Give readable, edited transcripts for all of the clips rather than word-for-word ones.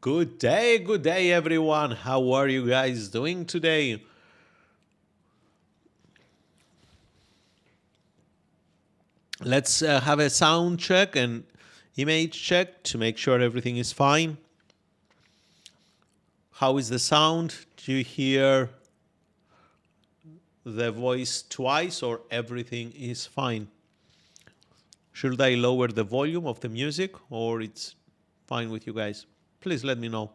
Good day, everyone. How are you guys doing today? Let's have a sound check and image check to make sure everything is fine. How is the sound? Do you hear the voice twice or everything is fine? Should I lower the volume of the music or it's fine with you guys? Please let me know.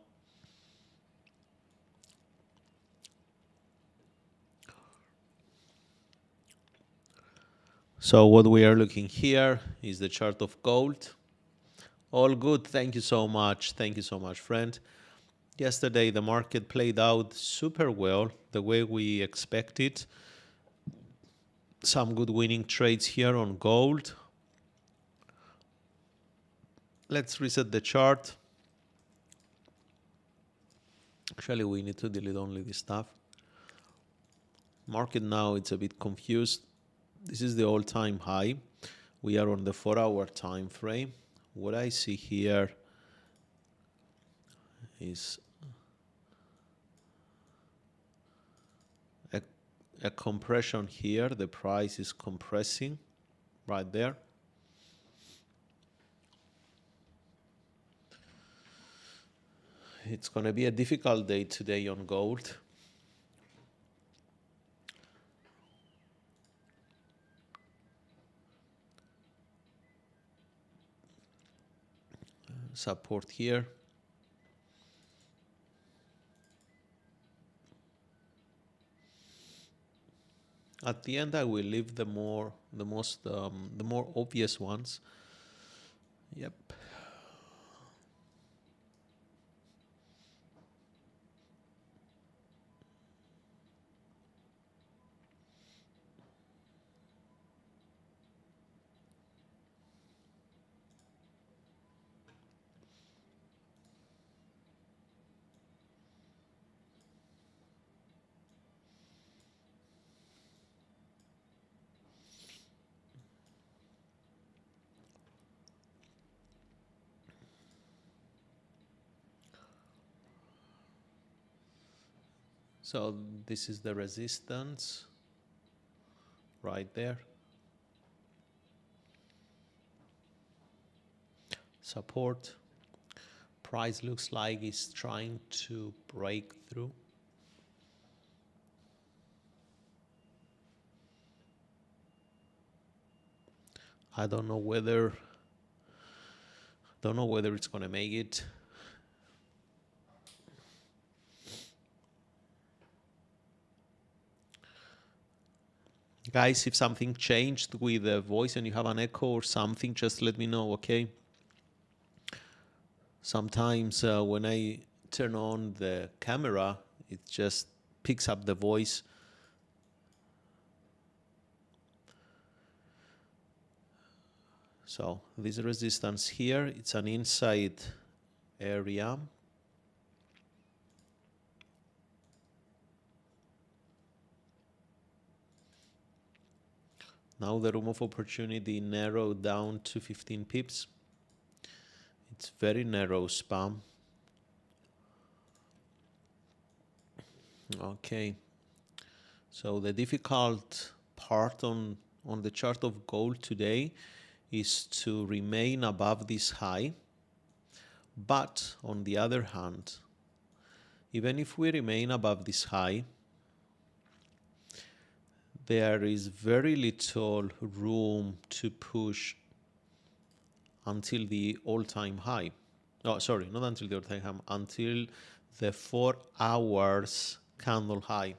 So what we are looking here is the chart of gold. All good. Thank you so much. Thank you so much, friend. Yesterday, the market played out super well, the way we expected. Some good winning trades here on gold. Let's reset the chart. Actually, we need to delete only this stuff. Market now, it's a bit confused. This is the all-time high. We are on the 4-hour time frame. What I see here is a compression here. The price is compressing right there. It's going to be a difficult day today on gold. Support here. At the end, I will leave the more obvious ones. Yep. So this is the resistance right there. Support. Price looks like it's trying to break through. I don't know whether it's going to make it. Guys, if something changed with the voice and you have an echo or something, just let me know, okay? Sometimes when I turn on the camera, it just picks up the voice. So this resistance here, it's an inside area. Now the room of opportunity narrowed down to 15 pips. It's very narrow span. Okay. So the difficult part on the chart of gold today is to remain above this high. But on the other hand, even if we remain above this high, there is very little room to push until the all-time high. Oh, sorry, not until the all-time high, until the 4 hours candle high.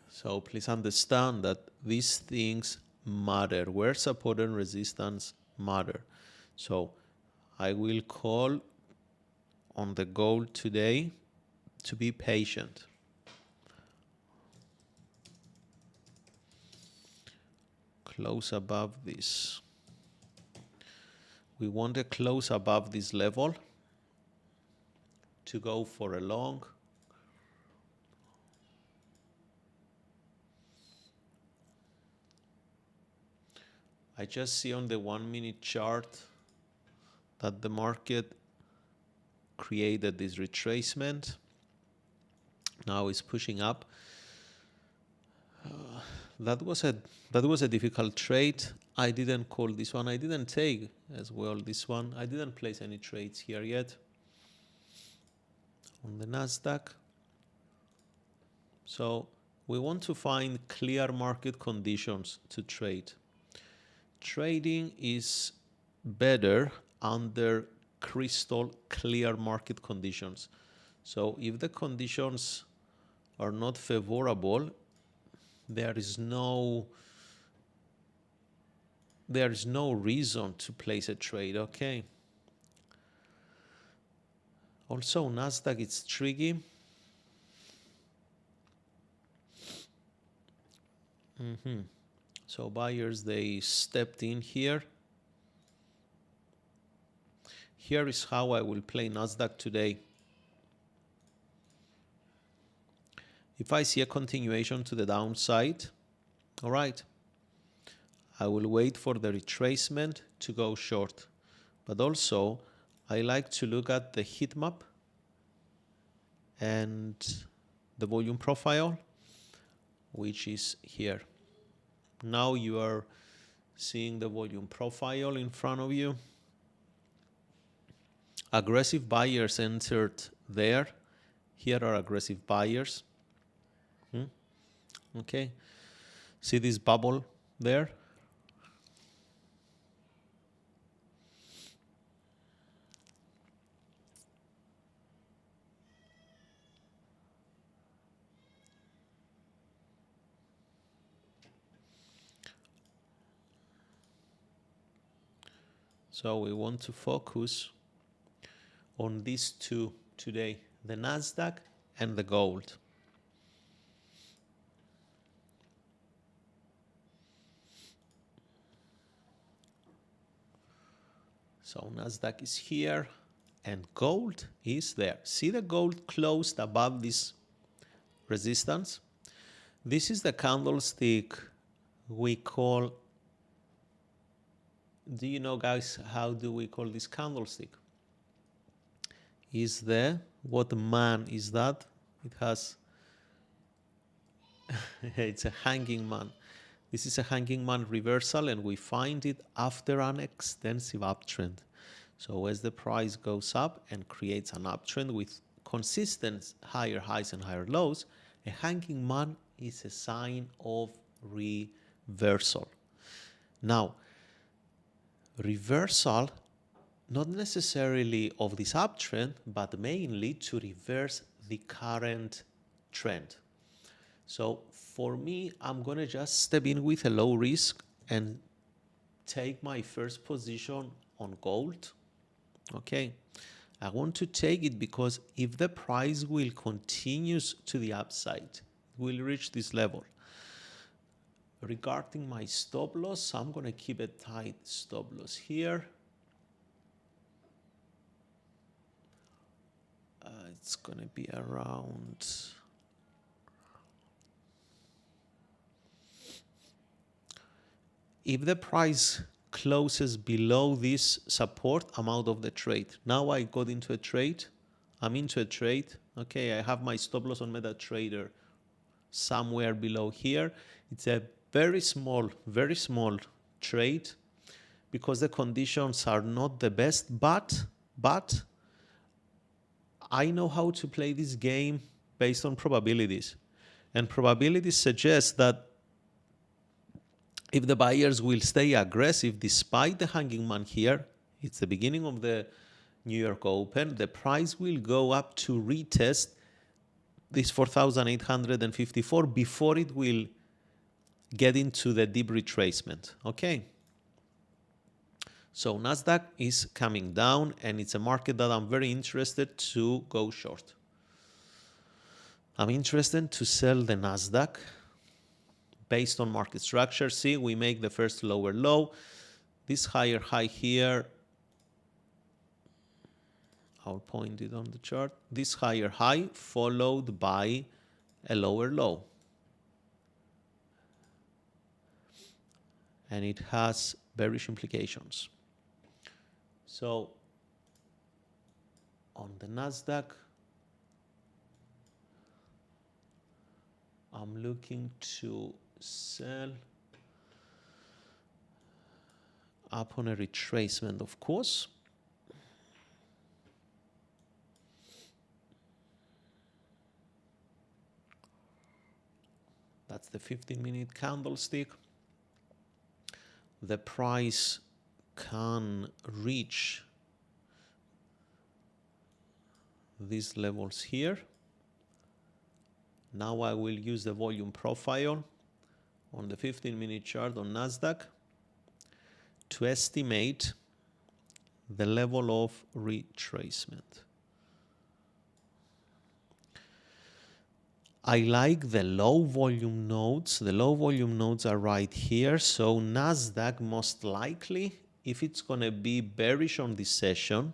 So please understand that these things matter, where support and resistance matter. So I will call on the gold today to be patient. Close above this. We want to close above this level to go for a long. I just see on the 1 minute chart that the market created this retracement. Now it's pushing up. That was a difficult trade. I didn't call this one. I didn't take as well this one. I didn't place any trades here yet on the Nasdaq. So we want to find clear market conditions to trade. Trading is better under crystal clear market conditions. So if the conditions are not favorable, there is no reason to place a trade, okay? Also, Nasdaq is tricky. So buyers, they stepped in here. Here is how I will play Nasdaq today. If I see a continuation to the downside, all right, I will wait for the retracement to go short. But also, I like to look at the heat map and the volume profile, which is here. Now you are seeing the volume profile in front of you. Aggressive buyers entered there. Here are aggressive buyers. Okay. See this bubble there? So we want to focus on these two today, the Nasdaq and the gold. So Nasdaq is here and gold is there. See the gold closed above this resistance? This is the candlestick we call, do you know guys, how do we call this candlestick? Is the, what man is that? It has, it's a hanging man. This is a hanging man reversal and we find it after an extensive uptrend. So as the price goes up and creates an uptrend with consistent higher highs and higher lows, a hanging man is a sign of reversal. Now, reversal, not necessarily of this uptrend, but mainly to reverse the current trend. So for me, I'm going to just step in with a low risk and take my first position on gold. Okay, I want to take it because if the price will continue to the upside, it will reach this level. Regarding my stop loss, I'm going to keep a tight stop loss here. It's going to be around if the price closes below this support, I'm out of the trade. Now I got into a trade. I'm into a trade. Okay, I have my stop loss on MetaTrader somewhere below here. It's a very small trade because the conditions are not the best, but I know how to play this game based on probabilities. And probabilities suggest that if the buyers will stay aggressive despite the hanging man here, it's the beginning of the New York Open, the price will go up to retest this 4,854 before it will get into the deep retracement. Okay. So Nasdaq is coming down and it's a market that I'm very interested to go short. I'm interested to sell the Nasdaq based on market structure. See, we make the first lower low, this higher high here, I'll point it on the chart, this higher high followed by a lower low. And it has bearish implications. So on the Nasdaq, I'm looking to sell upon a retracement, of course. That's the 15-minute candlestick. The price can reach these levels here. Now I will use the volume profile on the 15-minute chart on Nasdaq to estimate the level of retracement. I like the low volume nodes. The low volume nodes are right here. So Nasdaq most likely, if it's going to be bearish on this session,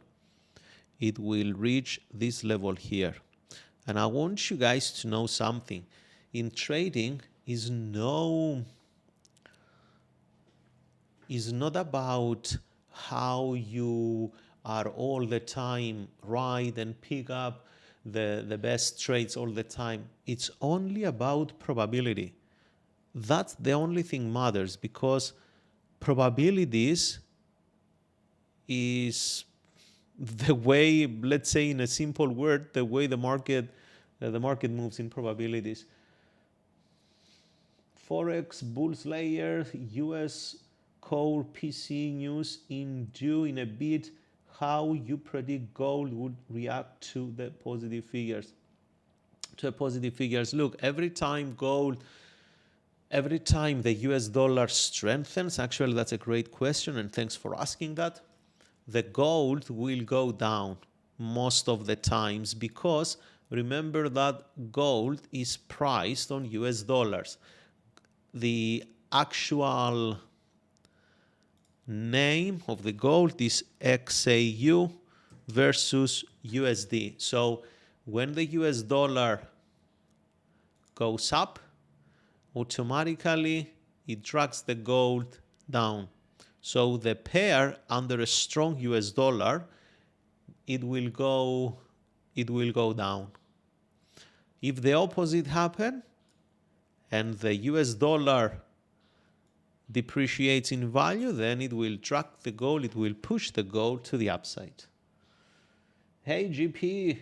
it will reach this level here. And I want you guys to know something. In trading is not about how you are all the time right and pick up the best trades all the time. It's only about probability. That's the only thing matters, because probabilities is the way, let's say in a simple word, the way the market moves in probabilities. Forex, bulls layer, US core PC news in a bit, how you predict gold would react to the positive figures. Look, every time the US dollar strengthens, actually that's a great question and thanks for asking that, the gold will go down most of the times, because remember that gold is priced on US dollars. The actual name of the gold is XAU versus USD. So when the US dollar goes up, automatically it drags the gold down. So the pair under a strong US dollar, it will go down. If the opposite happens and the US dollar depreciates in value, then it will drag the gold, it will push the gold to the upside. Hey GP,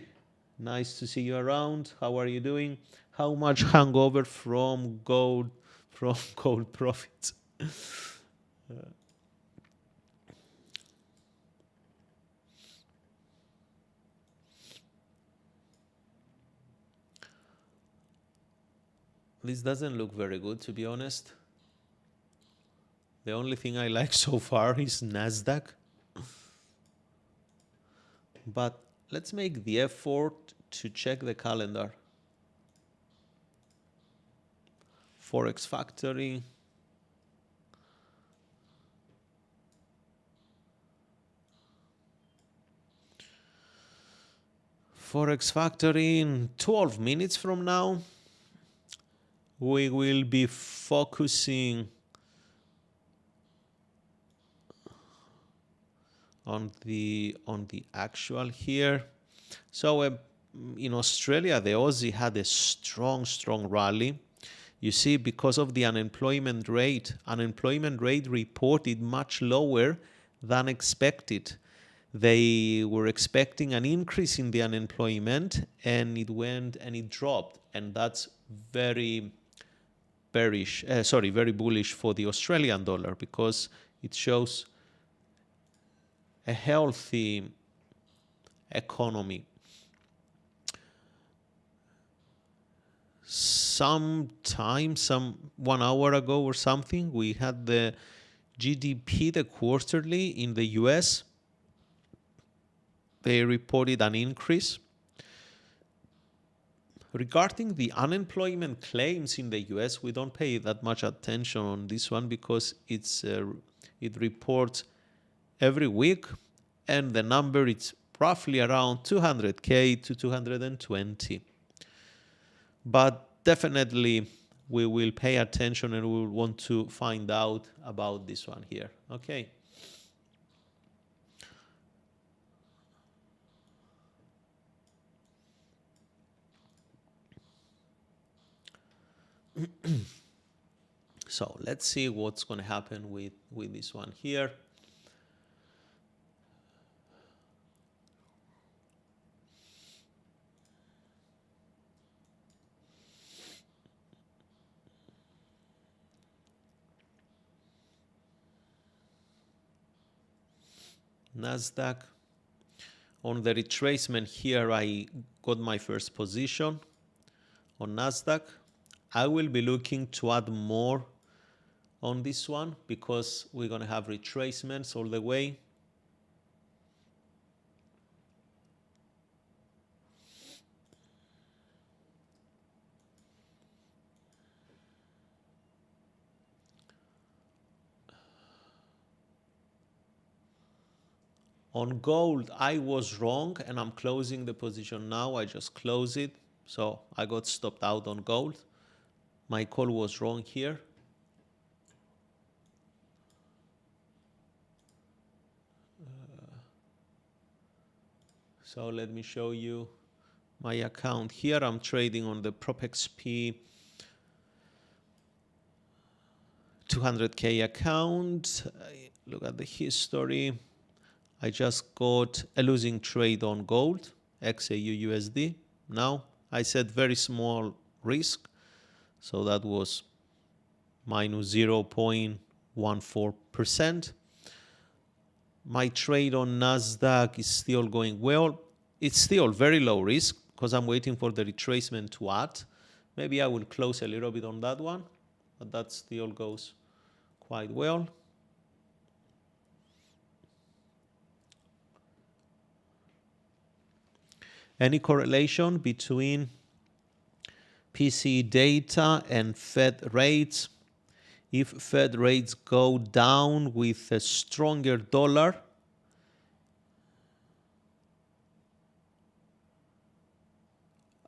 nice to see you around. How are you doing? How much hangover from gold profits? This doesn't look very good, to be honest. The only thing I like so far is Nasdaq. But let's make the effort to check the calendar. Forex Factory. Forex Factory in 12 minutes from now. We will be focusing on the actual here. So in Australia, the Aussie had a strong rally. You see, because of the unemployment rate reported much lower than expected. They were expecting an increase in the unemployment, and it went and it dropped, and that's very bullish for the Australian dollar, because it shows a healthy economy. Some 1 hour ago or something, we had the GDP, the quarterly in the US. They reported an increase. Regarding the unemployment claims in the US, we don't pay that much attention on this one, because it reports every week, and the number is roughly around 200K to 220. But definitely we will pay attention and we will want to find out about this one here. Okay. So let's see what's going to happen with this one here. Nasdaq. On the retracement here, I got my first position on Nasdaq. I will be looking to add more on this one because we're going to have retracements all the way. On gold, I was wrong and I'm closing the position now. I just close it. So I got stopped out on gold. My call was wrong here. So let me show you my account here. I'm trading on the PropXP 200K account. Look at the history. I just got a losing trade on gold, XAU USD. Now I said very small risk. So that was minus 0.14%. My trade on Nasdaq is still going well. It's still very low risk because I'm waiting for the retracement to add. Maybe I will close a little bit on that one, but that still goes quite well. Any correlation between PCE data and Fed rates? If Fed rates go down with a stronger dollar,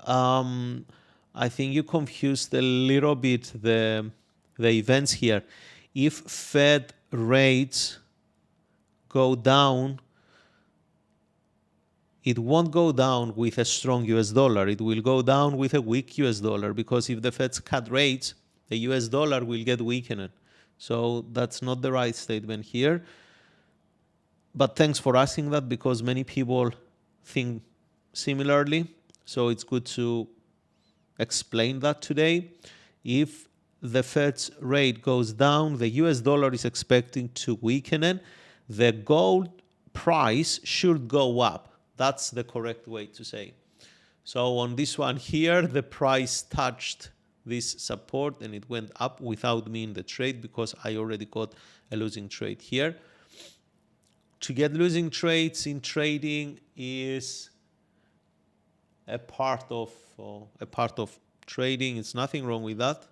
I think you confused a little bit the events here. If Fed rates go down, it won't go down with a strong US dollar. It will go down with a weak US dollar because if the Feds cut rates, the US dollar will get weakened. So that's not the right statement here. But thanks for asking that because many people think similarly. So it's good to explain that today. If the Fed's rate goes down, the US dollar is expecting to weaken. The gold price should go up. That's the correct way to say. So on this one here, the price touched this support and it went up without me in the trade because I already got a losing trade here. To get losing trades in trading is a part of trading. It's nothing wrong with that.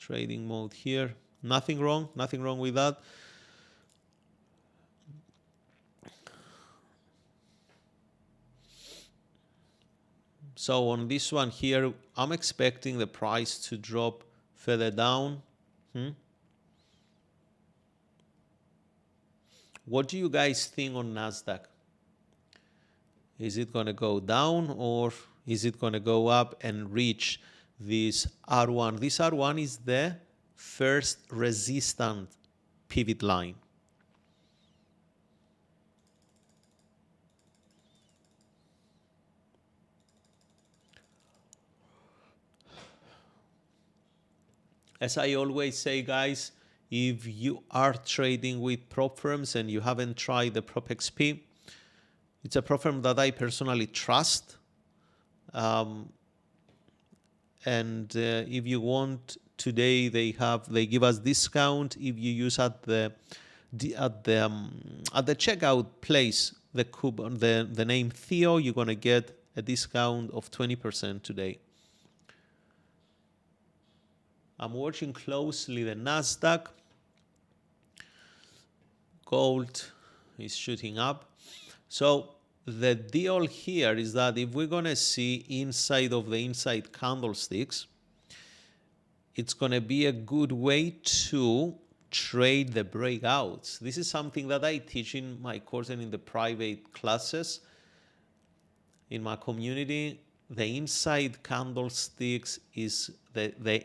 Trading mode here, nothing wrong with that. So on this one here, I'm expecting the price to drop further down. What do you guys think on Nasdaq? Is it going to go down or is it going to go up and reach this R1? This R1 is the first resistant pivot line. As I always say, guys, if you are trading with prop firms and you haven't tried the PropXP, it's a prop firm that I personally trust. And if you want, today they give us discount if you use at the checkout place the coupon, the name Theo. You're gonna get a discount of 20% today. I'm watching closely the Nasdaq. Gold is shooting up. So the deal here is that if we're going to see inside of the inside candlesticks, it's going to be a good way to trade the breakouts. This is something that I teach in my course and in the private classes in my community. The inside candlesticks is the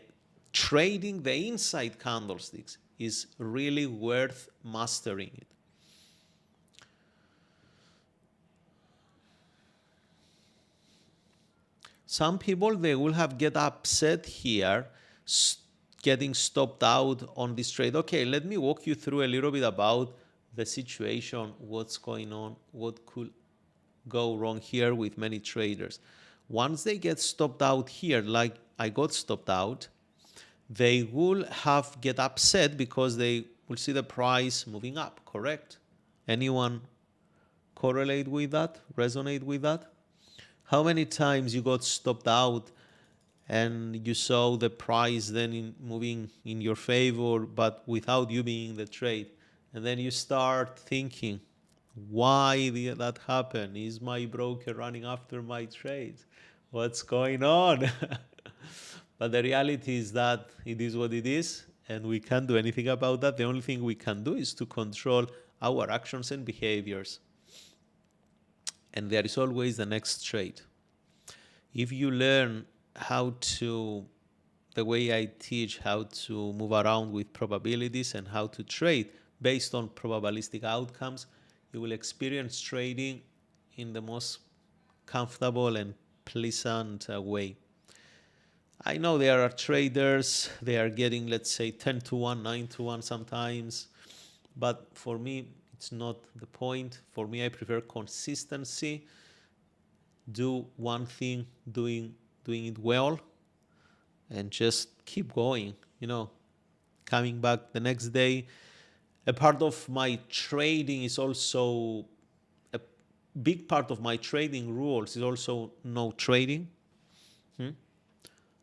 trading the inside candlesticks is really worth mastering it. Some people, they will get upset here, getting stopped out on this trade. Okay, let me walk you through a little bit about the situation, what's going on, what could go wrong here with many traders. Once they get stopped out here, like I got stopped out, they will get upset because they will see the price moving up, correct? Anyone correlate with that, resonate with that? How many times you got stopped out and you saw the price then moving in your favor, but without you being in the trade? And then you start thinking, why did that happen? Is my broker running after my trade? What's going on? But the reality is that it is what it is, and we can't do anything about that. The only thing we can do is to control our actions and behaviors. And there is always the next trade. If you learn the way I teach, how to move around with probabilities and how to trade based on probabilistic outcomes, you will experience trading in the most comfortable and pleasant way. I know there are traders, they are getting, let's say, 10 to 1, 9 to 1 sometimes, but for me, it's not the point. For me, I prefer consistency. Do one thing, doing it well, and just keep going, coming back the next day. A part of my trading is also, a big part of my trading rules is also no trading,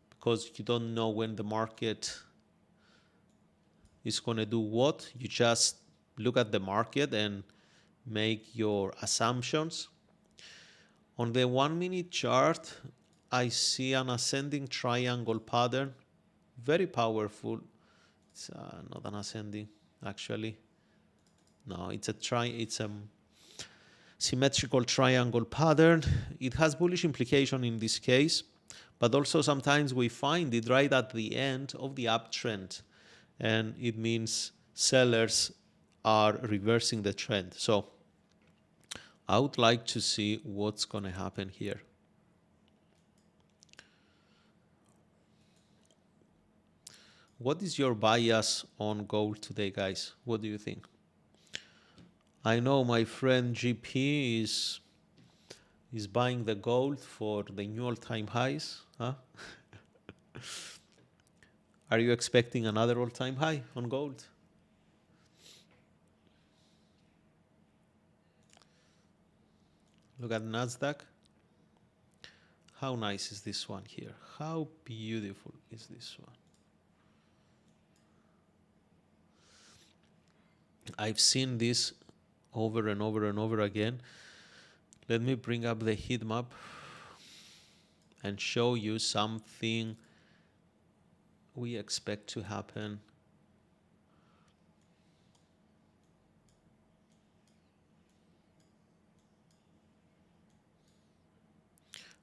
because you don't know when the market is going to do what. You just look at the market and make your assumptions. On the 1 minute chart, I see an ascending triangle pattern, very powerful. It's not an ascending, actually. No, it's a symmetrical triangle pattern. It has bullish implication in this case, but also sometimes we find it right at the end of the uptrend, and it means sellers are reversing the trend. So I would like to see what's going to happen here. What is your bias on gold today, guys? What do you think? I know my friend GP is buying the gold for the new all-time highs. Huh? Are you expecting another all-time high on gold? Look at Nasdaq. How nice is this one here? How beautiful is this one? I've seen this over and over and over again. Let me bring up the heat map and show you something we expect to happen.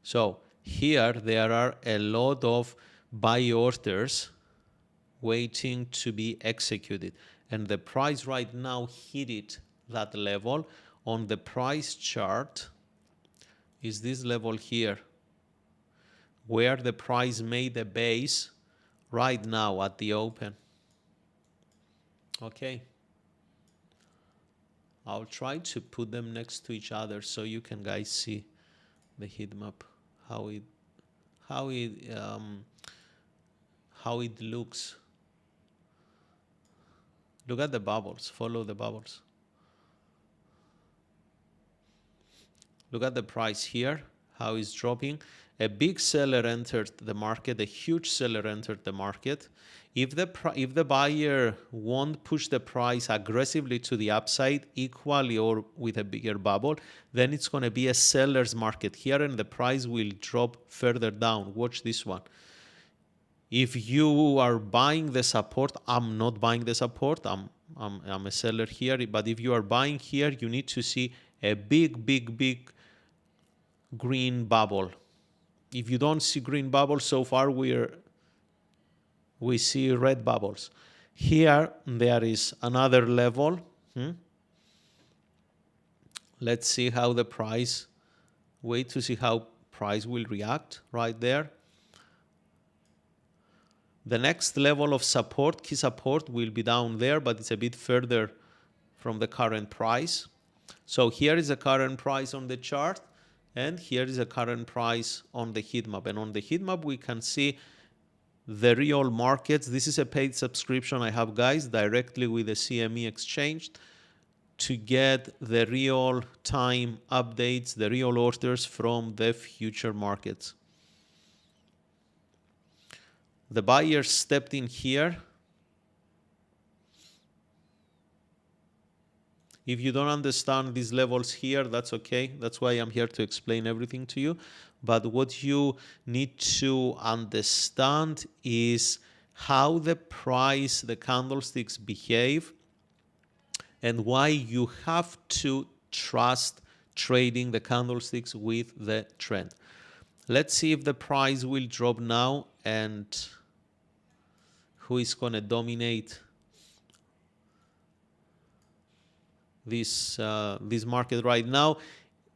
So here there are a lot of buy orders waiting to be executed, and the price right now hit that level. On the price chart is this level here, where the price made a base right now at the open. Okay, I'll try to put them next to each other so you can guys see the heat map, how it looks. Look at the bubbles, follow the bubbles. Look at the price here, how it's dropping. A big seller entered the market, a huge seller entered the market. If the buyer won't push the price aggressively to the upside, equally or with a bigger bubble, then it's going to be a seller's market here, and the price will drop further down. Watch this one. If you are buying the support, I'm not buying the support. I'm a seller here. But if you are buying here, you need to see a big green bubble. If you don't see green bubble, so far we're we see red bubbles. Here there is another level. Let's see how the price, wait to see how price will react right there. The next level of support, key support, will be down there, but it's a bit further from the current price. So here is the current price on the chart, and here is the current price on the heat map. And on the heat map, we can see the real markets. This is a paid subscription I have, guys, directly with the CME exchange to get the real time updates, the real orders from the future markets. The buyers stepped in here. If you don't understand these levels here, that's okay. That's why I'm here to explain everything to you. But what you need to understand is how the price, the candlesticks behave, and why you have to trust trading the candlesticks with the trend. Let's see if the price will drop now and who is going to dominate this market right now.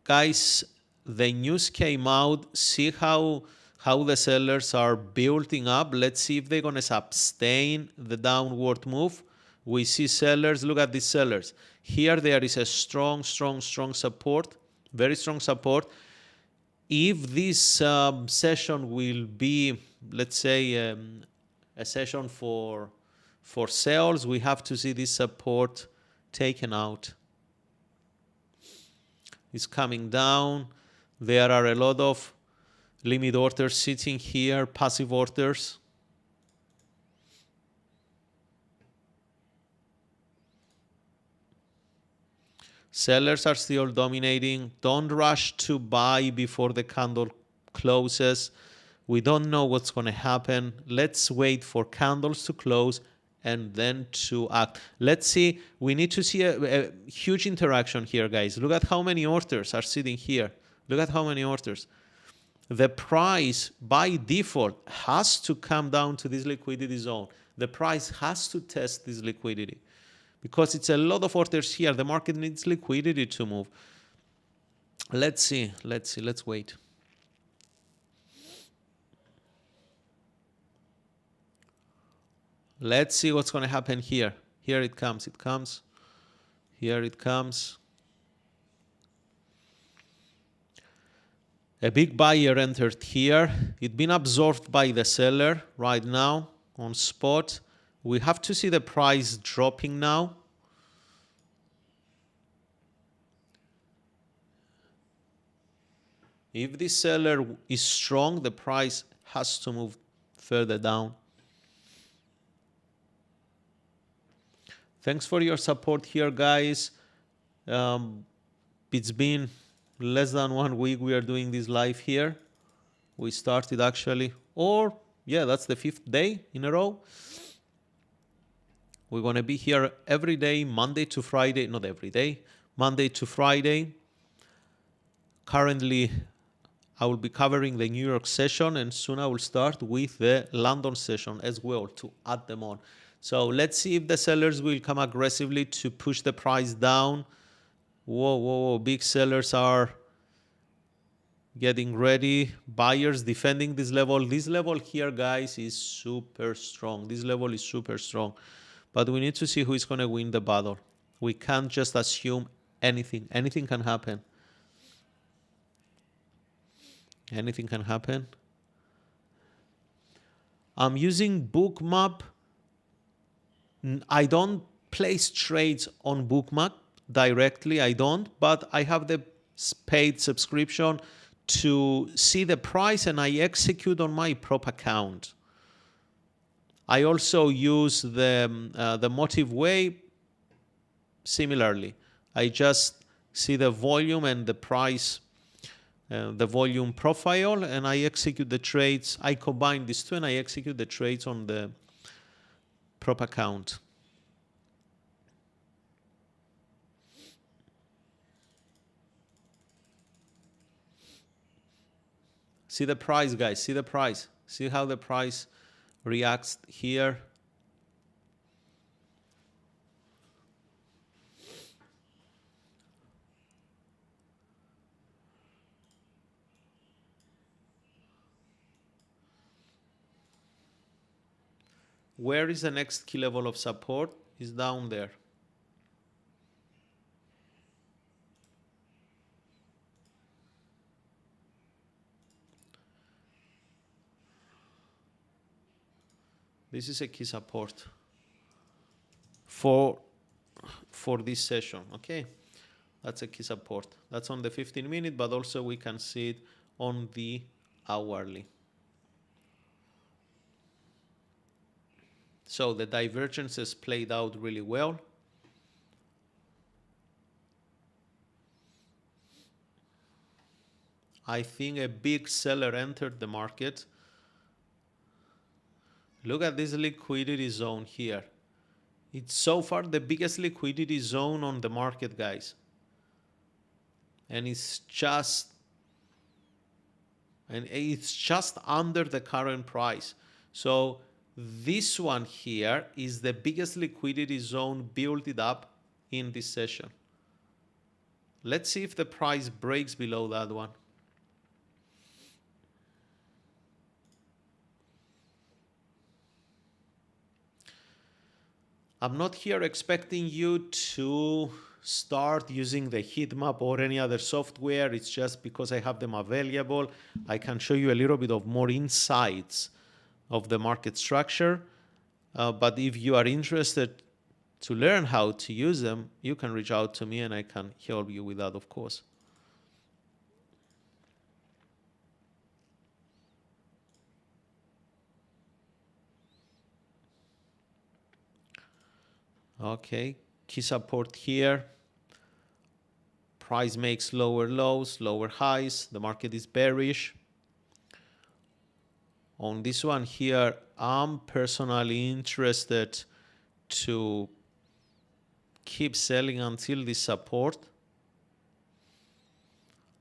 Guys, the news came out. See how the sellers are building up. Let's see if they're going to sustain the downward move. We see sellers. Look at these sellers. Here there is a strong support, very strong support. If this session will be, let's say, a session for sales, we have to see this support taken out. It's coming down. There are a lot of limit orders sitting here, passive orders. Sellers are still dominating. Don't rush to buy before the candle closes. We don't know what's going to happen. Let's wait for candles to close and then to act. Let's see. We need to see a huge interaction here, guys. Look at how many orders are sitting here. Look at how many orders. The price, by default, has to come down to this liquidity zone. The price has to test this liquidity, because it's a lot of orders here. The market needs liquidity to move. Let's see. Let's wait. Let's see what's going to happen here. Here it comes. It comes. Here it comes. A big buyer entered here. It's been absorbed by the seller right now on spot. We have to see the price dropping now. If the seller is strong, the price has to move further down. Thanks for your support here, guys. It's been less than 1 week we are doing this live here. We started actually, that's the 5th day in a row. We're going to be here every day, Monday to Friday, not every day, Monday to Friday. Currently, I will be covering the New York session, and soon I will start with the London session as well to add them on. So let's see if the sellers will come aggressively to push the price down. Whoa, big sellers are getting ready. Buyers defending this level. This level here, guys, is super strong. This level is super strong. But we need to see who is going to win the battle. We can't just assume anything. Anything can happen. Anything can happen. I'm using Bookmap. I don't place trades on Bookmap directly. I don't. But I have the paid subscription to see the price, and I execute on my prop account. I also use the Motive Way similarly. I just see the volume and the price, the volume profile, and I execute the trades. I combine these two and I execute the trades on the prop account. See the price, guys. See the price. See how the price reacts here. Where is the next key level of support? Is down there. This is a key support for this session, okay? That's a key support. That's on the 15-minute, but also we can see it on the hourly. So the divergences played out really well. I think a big seller entered the market. Look at this liquidity zone here. It's so far the biggest liquidity zone on the market, guys. And it's just under the current price. So this one here is the biggest liquidity zone built it up in this session. Let's see if the price breaks below that one. I'm not here expecting you to start using the heat map or any other software. It's just because I have them available. I can show you a little bit of more insights of the market structure. But if you are interested to learn how to use them, you can reach out to me and I can help you with that, of course. Okay, key support here. Price makes lower lows, lower highs. The market is bearish. On this one here, I'm personally interested to keep selling until this support.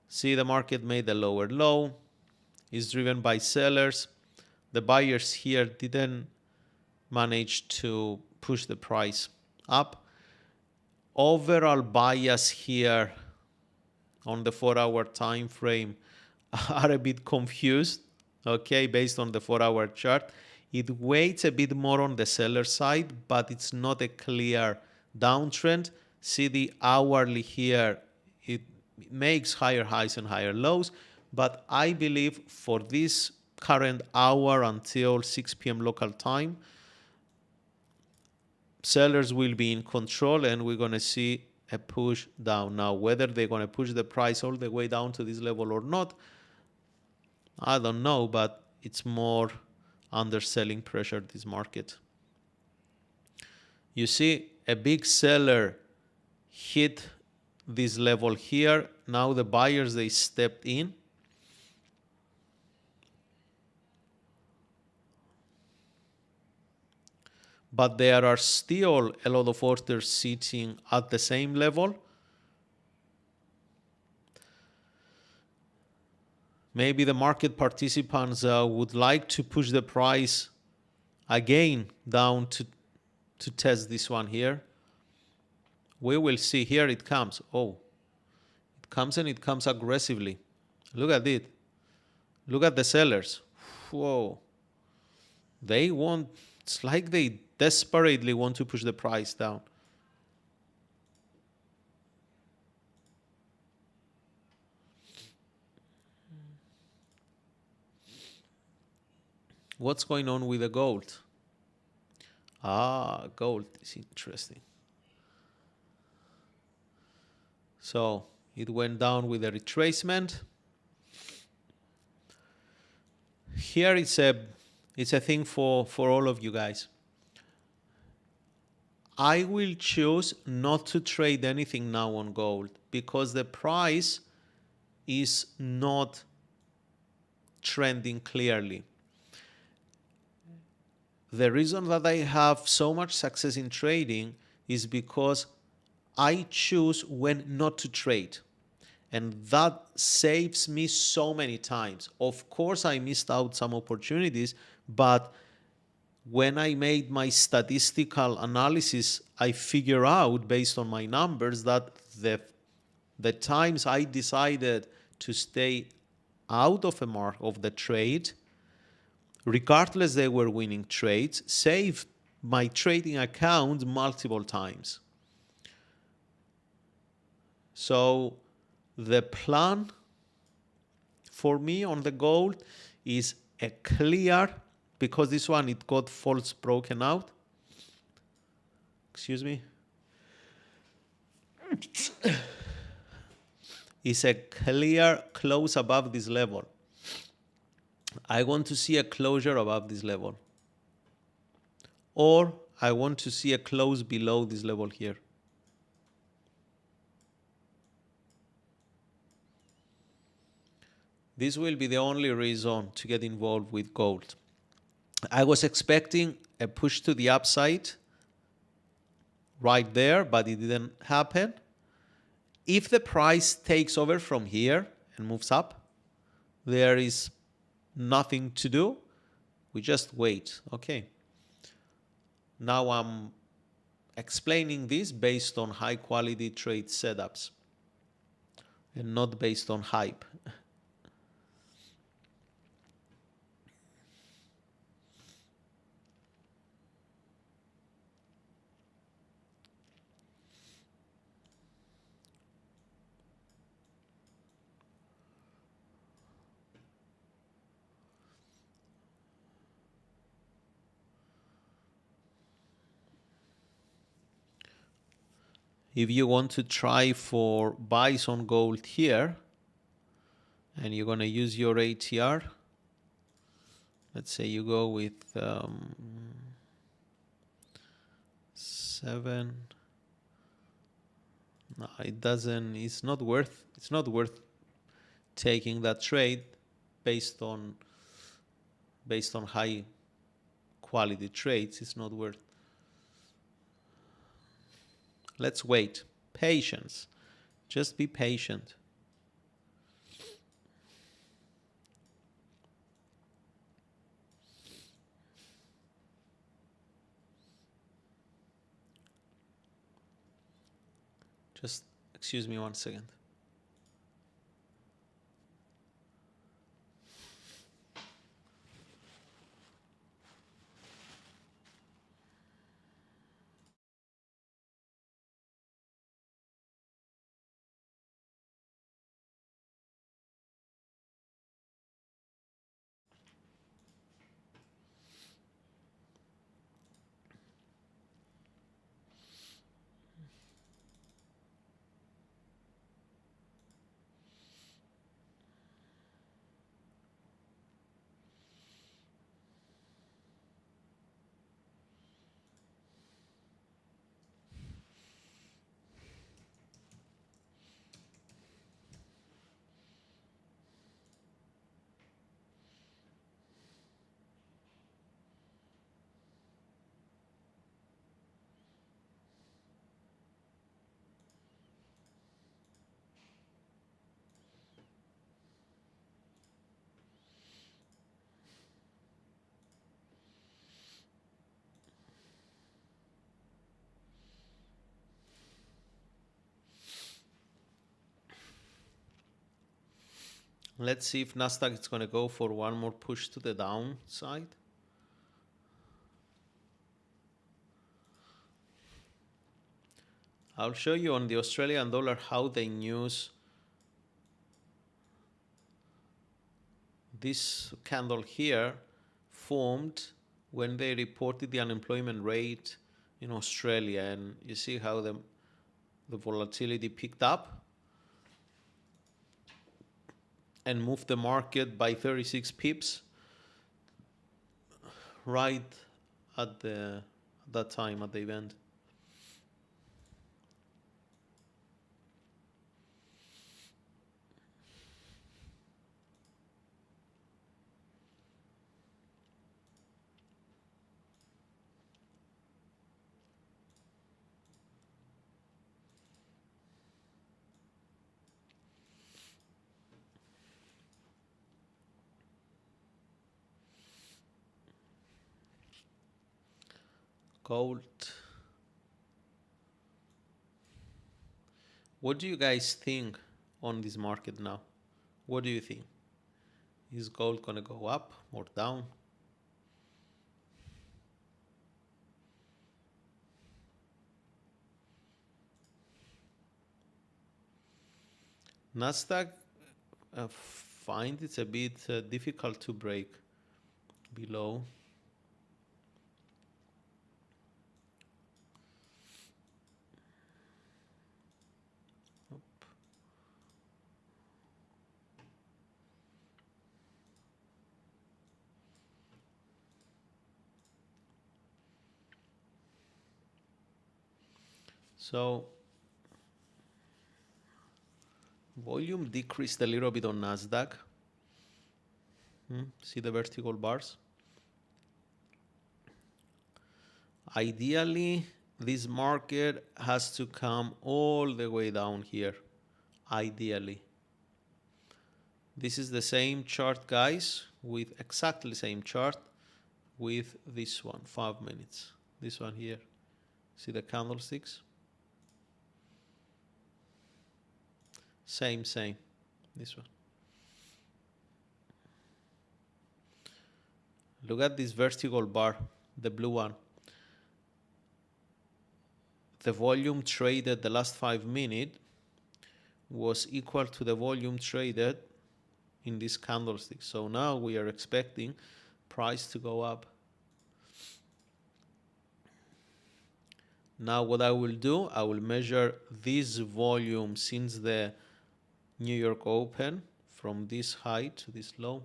See, the market made a lower low. It's driven by sellers. The buyers here didn't manage to push the price up. Overall bias here on the 4-hour time frame are a bit confused, okay, based on the 4-hour chart. It weights a bit more on the seller side, but it's not a clear downtrend. See the hourly here, it makes higher highs and higher lows, but I believe for this current hour until 6 p.m. local time, sellers will be in control and we're going to see a push down. Now, whether they're going to push the price all the way down to this level or not, I don't know, but it's more under selling pressure, this market. You see a big seller hit this level here. Now the buyers, they stepped in. But there are still a lot of orders sitting at the same level. Maybe the market participants would like to push the price again down to test this one here. We will see. Here it comes. Oh, it comes and it comes aggressively. Look at it. Look at the sellers. Whoa. They want, it's like they desperately want to push the price down. What's going on with the gold? Gold is interesting. So it went down with a retracement. Here it's a thing for all of you guys. I will choose not to trade anything now on gold because the price is not trending clearly. The reason that I have so much success in trading is because I choose when not to trade. And that saves me so many times. Of course, I missed out some opportunities, but when I made my statistical analysis, I figure out based on my numbers that the times I decided to stay out of the trade, regardless they were winning trades, saved my trading account multiple times. So the plan for me on the gold is a clear, because this one it got false broken out. Excuse me. Is a clear close above this level. I want to see a closure above this level. Or I want to see a close below this level here. This will be the only reason to get involved with gold. I was expecting a push to the upside right there, but it didn't happen. If the price takes over from here and moves up, there is nothing to do. We just wait. Okay. Now I'm explaining this based on high quality trade setups and not based on hype. If you want to try for buys on gold here, and you're going to use your ATR, let's say you go with 7. No, it doesn't. It's not worth taking that trade based on high quality trades. It's not worth. Let's wait. Patience. Just be patient. Just excuse me 1 second. Let's see if Nasdaq is going to go for one more push to the downside. I'll show you on the Australian dollar how the news, this candle here, formed when they reported the unemployment rate in Australia, and you see how the volatility picked up and moved the market by 36 pips right at that time at the event. Gold. What do you guys think on this market now? What do you think? Is gold gonna go up or down? Nasdaq, find it's a bit difficult to break below. So volume decreased a little bit on Nasdaq. See the vertical bars? Ideally, this market has to come all the way down here. Ideally. This is the same chart, guys, with exactly the same chart with this one, 5 minutes. This one here. See the candlesticks? Same. This one. Look at this vertical bar, the blue one. The volume traded the last 5 minutes was equal to the volume traded in this candlestick. So now we are expecting price to go up. Now what I will do, I will measure this volume since the New York Open from this high to this low.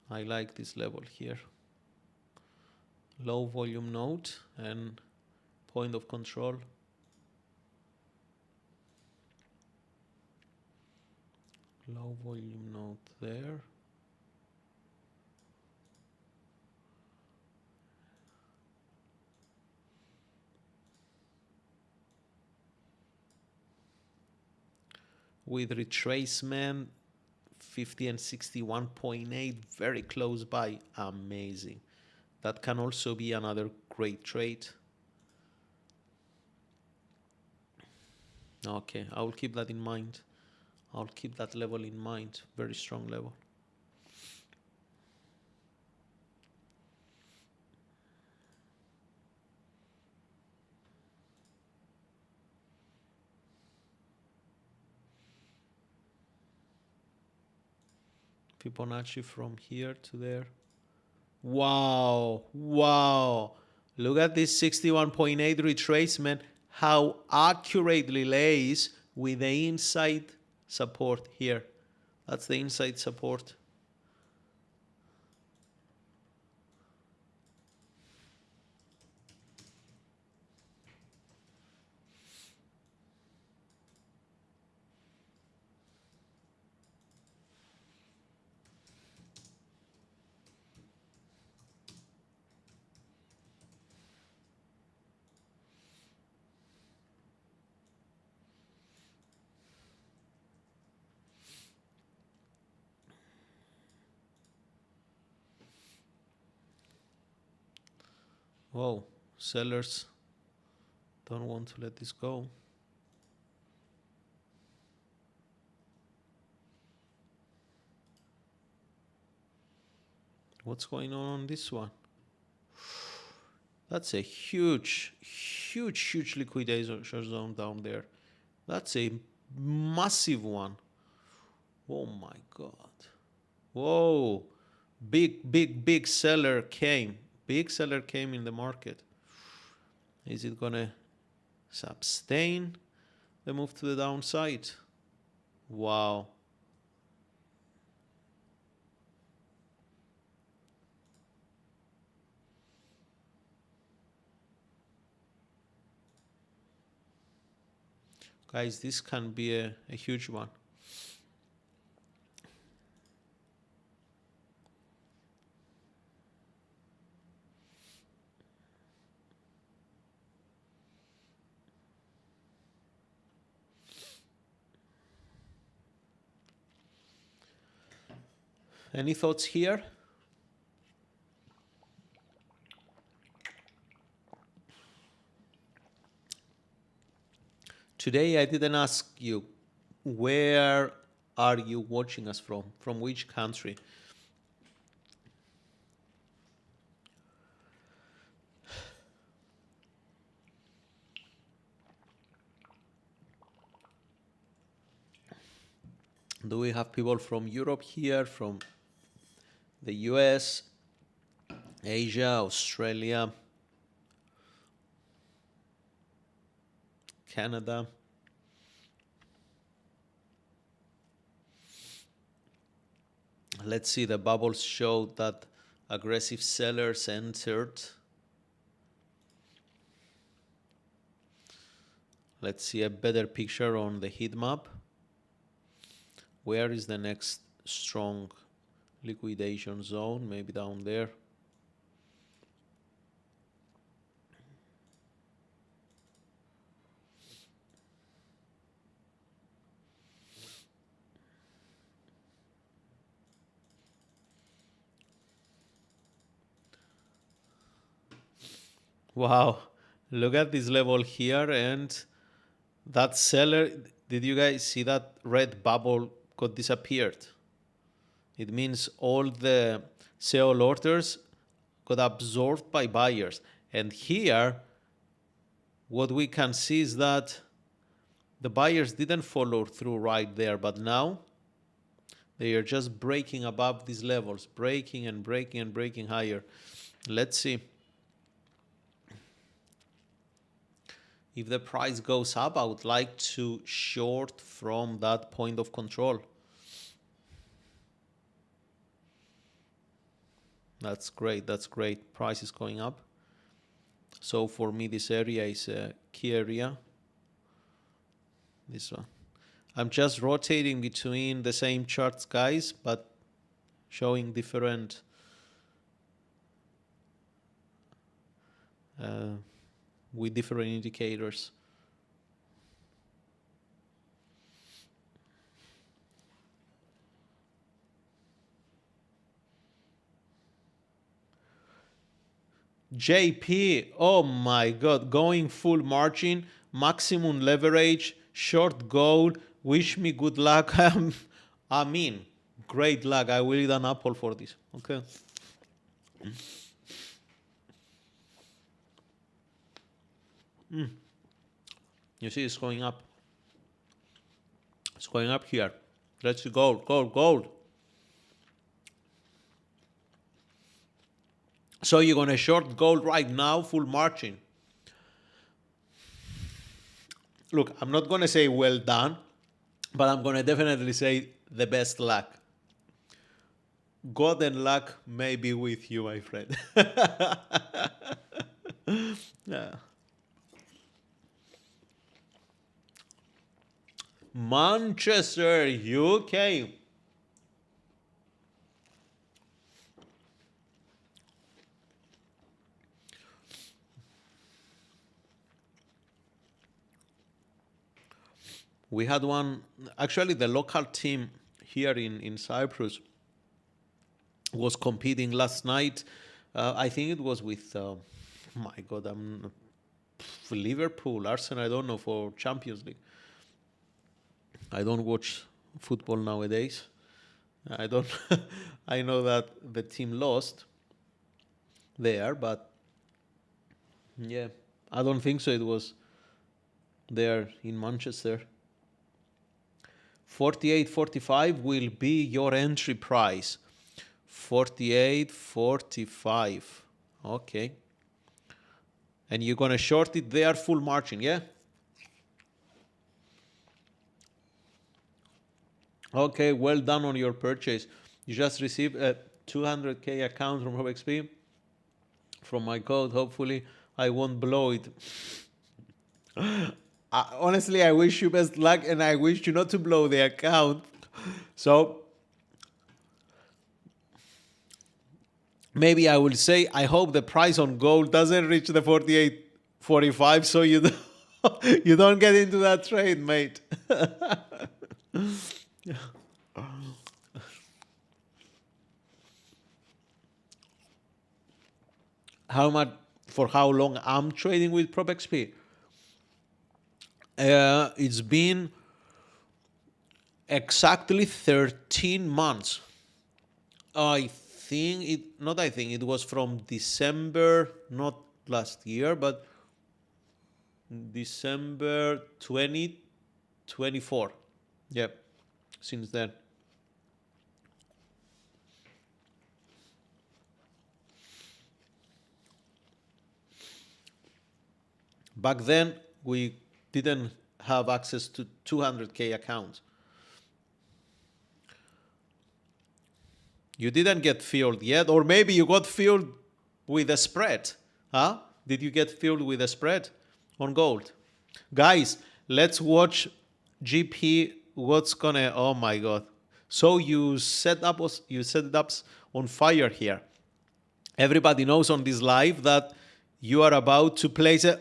I like this level here. Low volume node and point of control. Low volume node there. With retracement 50 and 61.8 very close by. Amazing. That can also be another great trade. Okay, I will keep that in mind. I'll keep that level in mind. Very strong level. Fibonacci from here to there. Wow. Look at this 61.8 retracement, how accurately lays with the inside support here. That's the inside support. Whoa, sellers don't want to let this go. What's going on this one? That's a huge liquidation zone down there. That's a massive one. Oh my God. Whoa. Big seller came. Big seller came in the market. Is it gonna sustain the move to the downside? Wow. Guys, this can be a huge one. Any thoughts here? Today I didn't ask you, where are you watching us from? From which country? Do we have people from Europe here, from the US, Asia, Australia, Canada? Let's see, the bubbles show that aggressive sellers entered. Let's see a better picture on the heat map. Where is the next strong liquidation zone? Maybe down there. Wow, look at this level here, and that seller, did you guys see that red bubble got disappeared? It means all the sell orders got absorbed by buyers. And here, what we can see is that the buyers didn't follow through right there, but now they are just breaking above these levels, breaking and breaking and breaking higher. Let's see. If the price goes up, I would like to short from that point of control. That's great. That's great. Price is going up. So for me, this area is a key area. This one. I'm just rotating between the same charts, guys, but showing different with different indicators. JP, oh my God, going full margin, maximum leverage, short gold, wish me good luck. I mean, great luck. I will eat an apple for this, okay? You see, it's going up. It's going up here. Let's see, gold, gold, gold. So you're going to short gold right now, full margin. Look, I'm not going to say well done, but I'm going to definitely say the best luck. God and luck may be with you, my friend. Yeah. Manchester, UK. We had one, actually the local team here in Cyprus was competing last night. I think it was with, my God, Liverpool, Arsenal, I don't know, for Champions League. I don't watch football nowadays. I don't. I know that the team lost there, but yeah, I don't think so. It was there in Manchester. 48.45 will be your entry price. 48.45. Okay. And you're gonna short it there full margin, yeah? Okay, well done on your purchase. You just received a 200K account from HopeXP. From my code, hopefully I won't blow it. Honestly, I wish you best luck and I wish you not to blow the account. So maybe I will say, I hope the price on gold doesn't reach the 48.45 so you don't get into that trade, mate. how much, for how long I'm trading with PropXP. It's been exactly 13 months. It was from December, not last year, but December 2024. Yep, since then. Back then, we didn't have access to 200K accounts. You didn't get filled yet, or maybe you got filled with a spread. Huh? Did you get filled with a spread on gold? Guys, let's watch GP. What's gonna? Oh my God! So you set up on fire here. Everybody knows on this live that you are about to place a.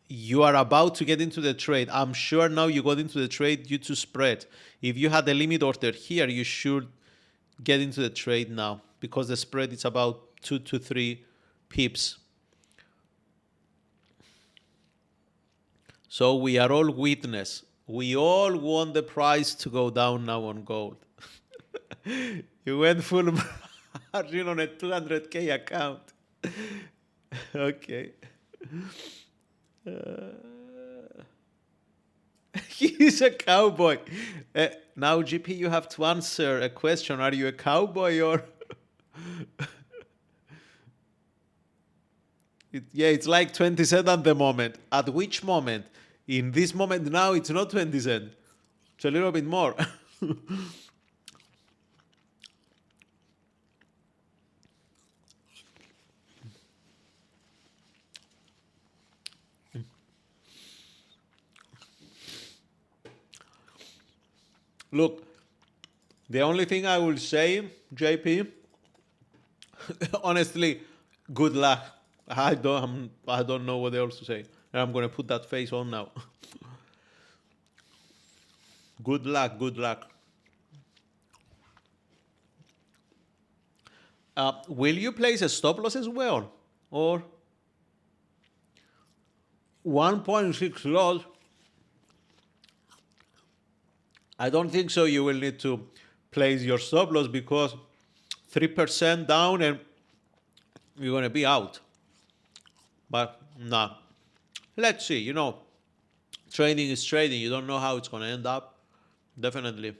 You are about to get into the trade. I'm sure now you got into the trade due to spread. If you had a limit order here, you should get into the trade now because the spread is about 2 to 3 pips. So we are all witness. We all want the price to go down now on gold. You went full margin on a 200K account. Okay. He's a cowboy. Now, GP, you have to answer a question. Are you a cowboy or... It's like 20 cents at the moment. At which moment? In this moment now, it's not 20 cents. It's a little bit more. Look, the only thing I will say, JP, honestly, good luck. I don't know what else to say. And I'm gonna put that face on now. Good luck, good luck. Will you place a stop loss as well? Or 1.6 loss? I don't think so. You will need to place your stop loss because 3% down and you're going to be out. But nah, let's see. You know, trading is trading. You don't know how it's going to end up. Definitely.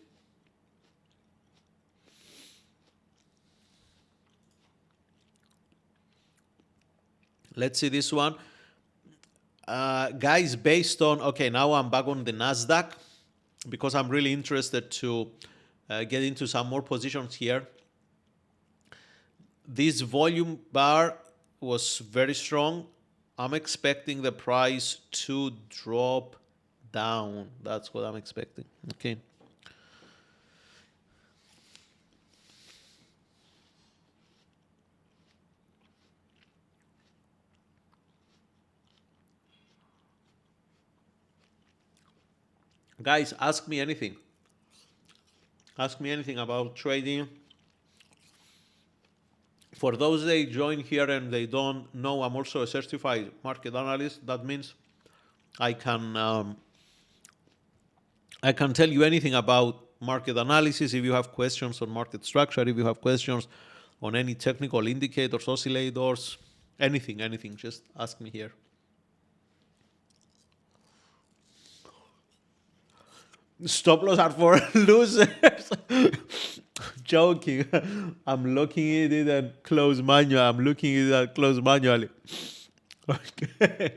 Let's see this one. Guys, based on, okay, now I'm back on the Nasdaq because I'm really interested to get into some more positions here. This volume bar was very strong. I'm expecting the price to drop down. That's what I'm expecting. Okay. Guys, ask me anything. Ask me anything about trading. For those that join here and they don't know, I'm also a certified market analyst. That means I can tell you anything about market analysis. If you have questions on market structure, if you have questions on any technical indicators, oscillators, anything, just ask me here. Stop loss are for losers. Joking. I'm looking at it and close manual. I'm looking at it and close manually. Okay.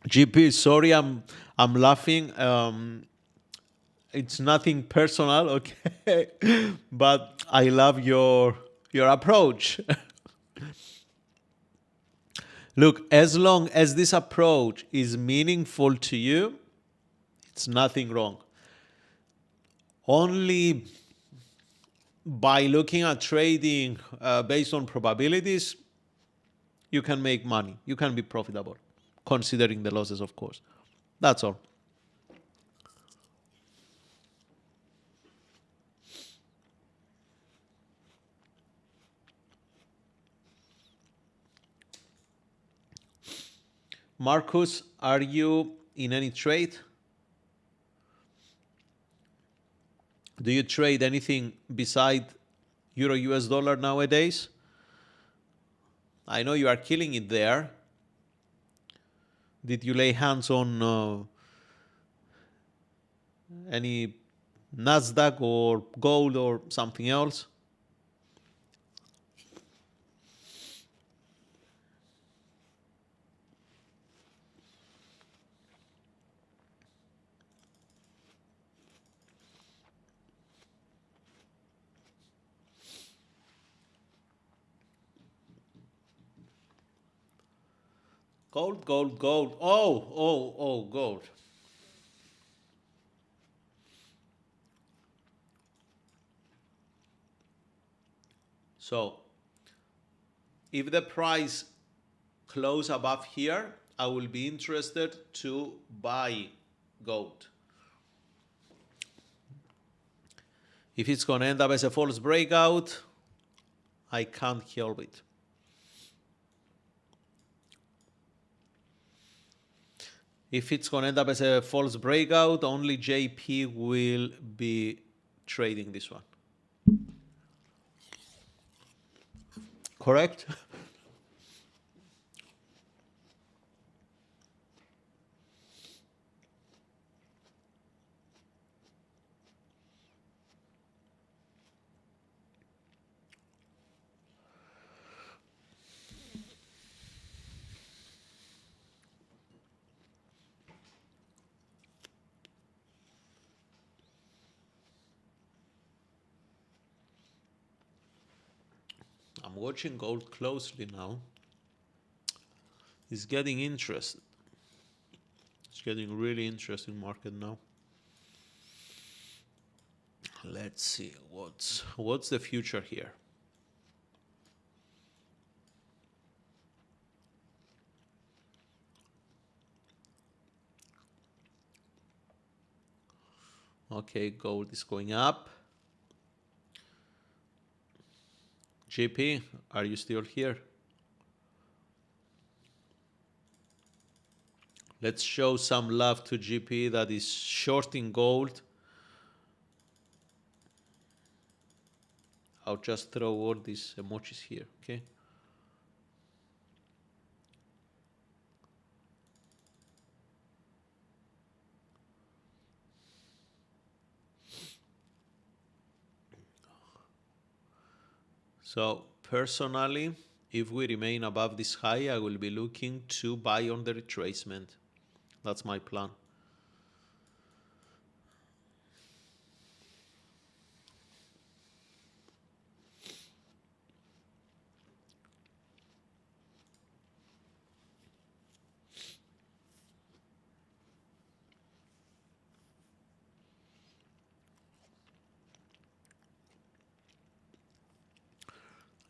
GP, sorry, I'm laughing. It's nothing personal, okay? But I love your approach. Look, as long as this approach is meaningful to you, it's nothing wrong. Only by looking at trading based on probabilities, you can make money. You can be profitable, considering the losses, of course. That's all. Marcus, are you in any trade? Do you trade anything beside Euro US dollar nowadays? I know you are killing it there. Did you lay hands on any Nasdaq or gold or something else? Gold, gold, gold. Oh, gold. So if the price close above here, I will be interested to buy gold. If it's going to end up as a false breakout, I can't help it. If it's going to end up as a false breakout, only JP will be trading this one. Correct? I'm watching gold closely now. It's getting interesting. It's getting really interesting market now. Let's see what's the future here. Okay, gold is going up. GP, are you still here? Let's show some love to GP that is shorting gold. I'll just throw all these emojis here, okay? So personally, if we remain above this high, I will be looking to buy on the retracement. That's my plan.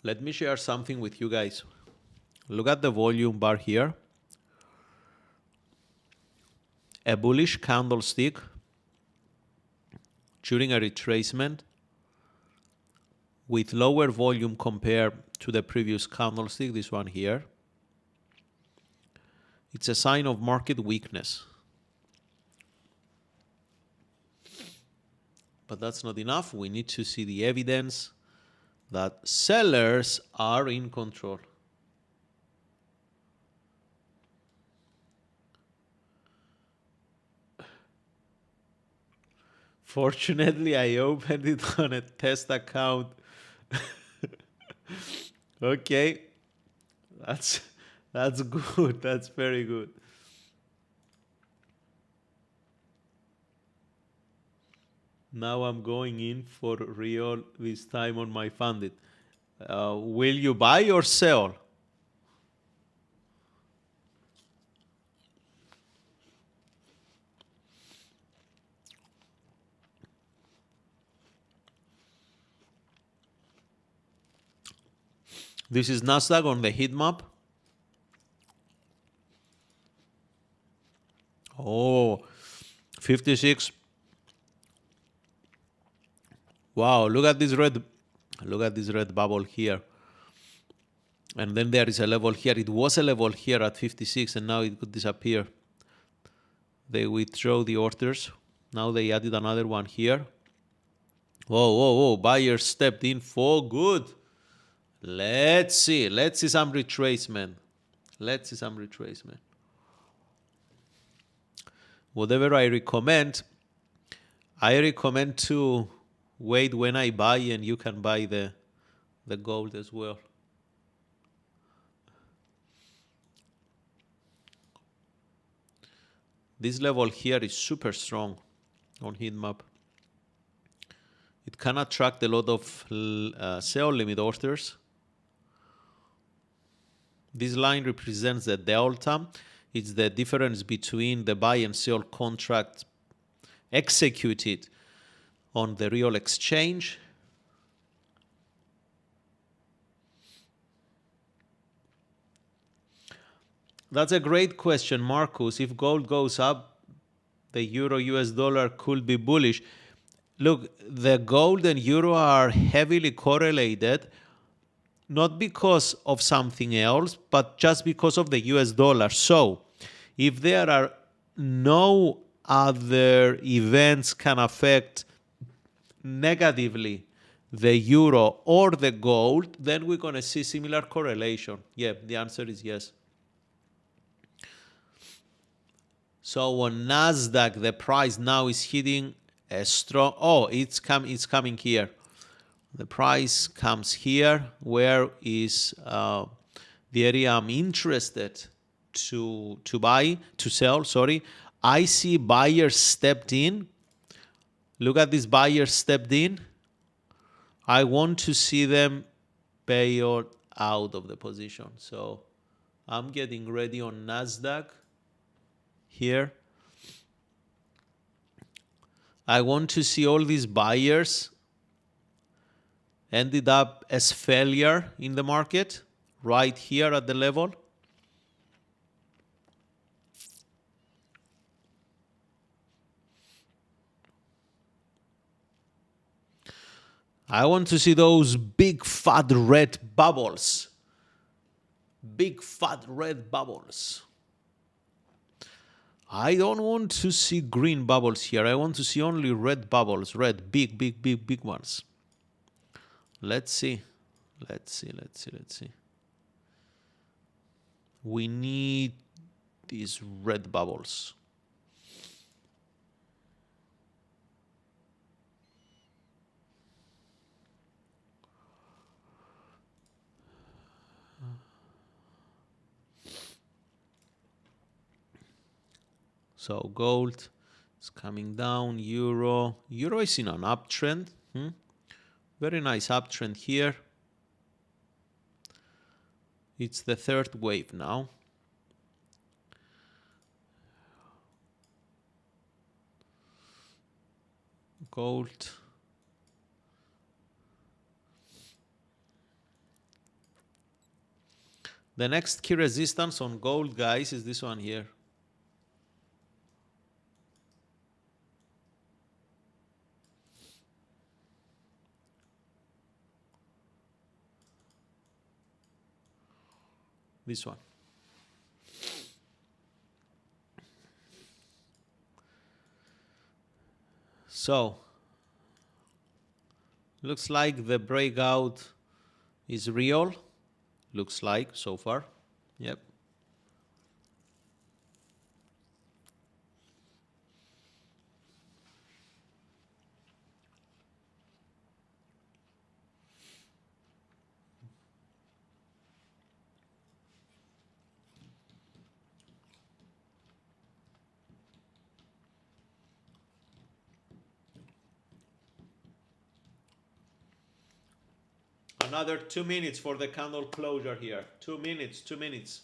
Let me share something with you guys. Look at the volume bar here. A bullish candlestick during a retracement with lower volume compared to the previous candlestick, this one here. It's a sign of market weakness. But that's not enough. We need to see the evidence that sellers are in control. Fortunately, I opened it on a test account. Okay, that's good. That's very good. Now I'm going in for real this time on my funded. Will you buy or sell? This is Nasdaq on the heat map. Oh, 56. Wow, look at this red bubble here. And then there is a level here. It was a level here at 56, and now it could disappear. They withdraw the orders. Now they added another one here. Whoa, whoa, whoa. Buyers stepped in for good. Let's see. Let's see some retracement. Let's see some retracement. Whatever I recommend to wait when I buy, and you can buy the gold as well. This level here is super strong on heat map. It can attract a lot of sell limit orders. This line represents the delta. It's the difference between the buy and sell contract executed on the real exchange. That's a great question, Marcus. If gold goes up, the euro US dollar could be bullish. Look, the gold and euro are heavily correlated, not because of something else, but just because of the US dollar. So if there are no other events can affect negatively the euro or the gold, then we're going to see similar correlation. Yeah, the answer is yes. So on Nasdaq, the price now is hitting a strong, it's coming here. The price comes here. Where is the area I'm interested to sell, sorry. I see buyers stepped in. Look at this, buyers stepped in. I want to see them bail out of the position. So I'm getting ready on Nasdaq here. I want to see all these buyers ended up as failure in the market right here at the level. I want to see those big fat red bubbles. Big fat red bubbles. I don't want to see green bubbles here. I want to see only red bubbles. Red, big, big, big, big ones. Let's see. Let's see. We need these red bubbles. So gold is coming down. Euro is in an uptrend. Very nice uptrend here. It's the third wave now. Gold. The next key resistance on gold, guys, is this one here. This one. So, looks like the breakout is real. Looks like so far. Yep. Another 2 minutes for the candle closure here. 2 minutes, 2 minutes.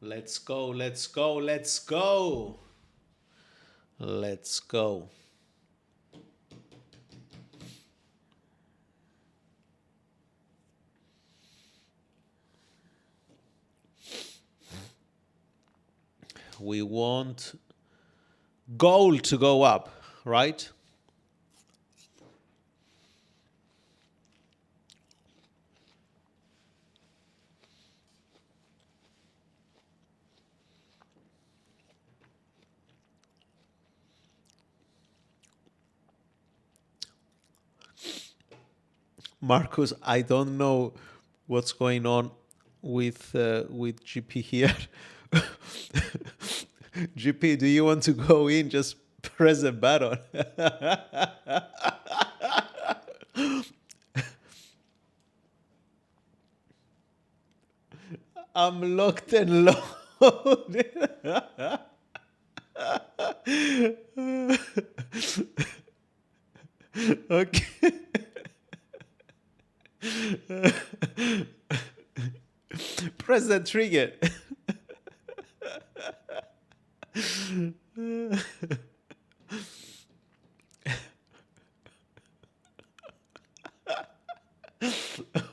Let's go, let's go, let's go. Let's go. We want gold to go up, right? Marcus, I don't know what's going on with GP here. GP, do you want to go in? Just press a button. I'm locked and loaded. Okay. Press the trigger.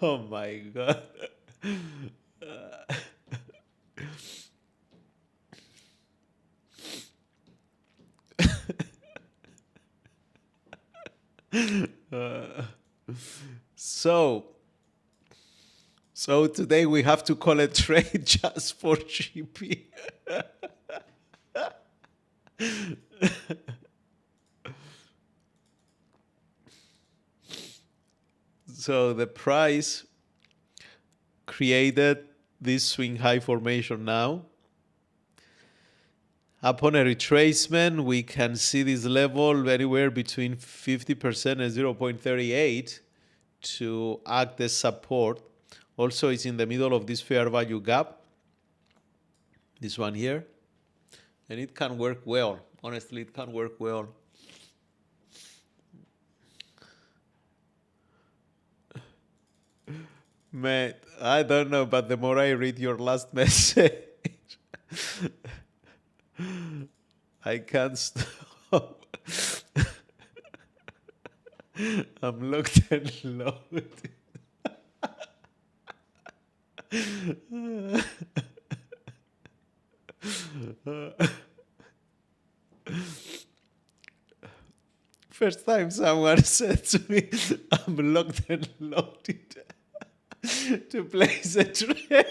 Oh my God. So today we have to call a trade just for GP. So the price created this swing high formation now. Upon a retracement, we can see this level anywhere between 50% and 0.38 to act as support. Also, it's in the middle of this fair value gap, this one here, and it can work well. Honestly, it can work well. Man, I don't know, but the more I read your last message, I can't stop. I'm locked and loaded. First time someone said to me, I'm locked and loaded to place a trade.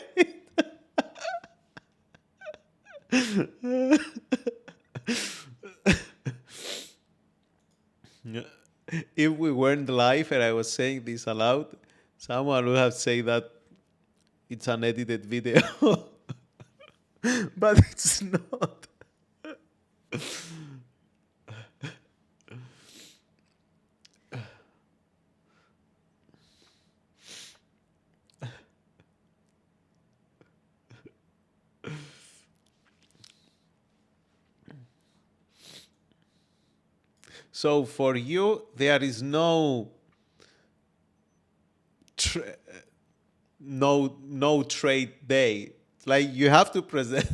If we weren't live and I was saying this aloud, someone would have said that it's an edited video. But it's not. So for you, there is no trade day. Like you have to present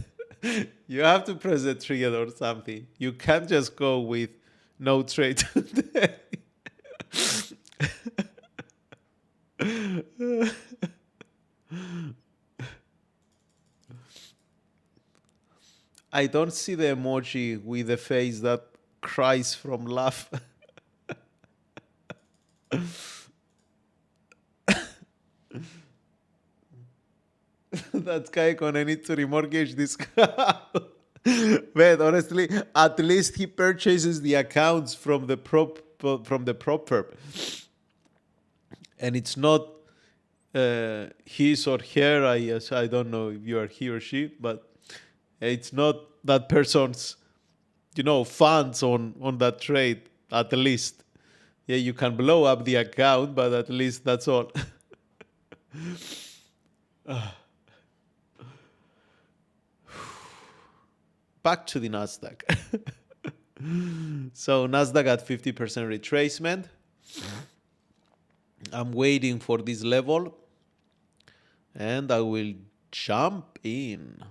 you have to present trigger or something. You can't just go with no trade today. I don't see the emoji with the face that cries from laugh. That guy gonna need to remortgage this car. But honestly, at least he purchases the accounts from the prop perp, and it's not his or her. I don't know if you are he or she, but it's not that person's, funds on that trade. At least, yeah, you can blow up the account, but at least that's all. Back to the Nasdaq. So Nasdaq at 50% retracement. I'm waiting for this level and I will jump in.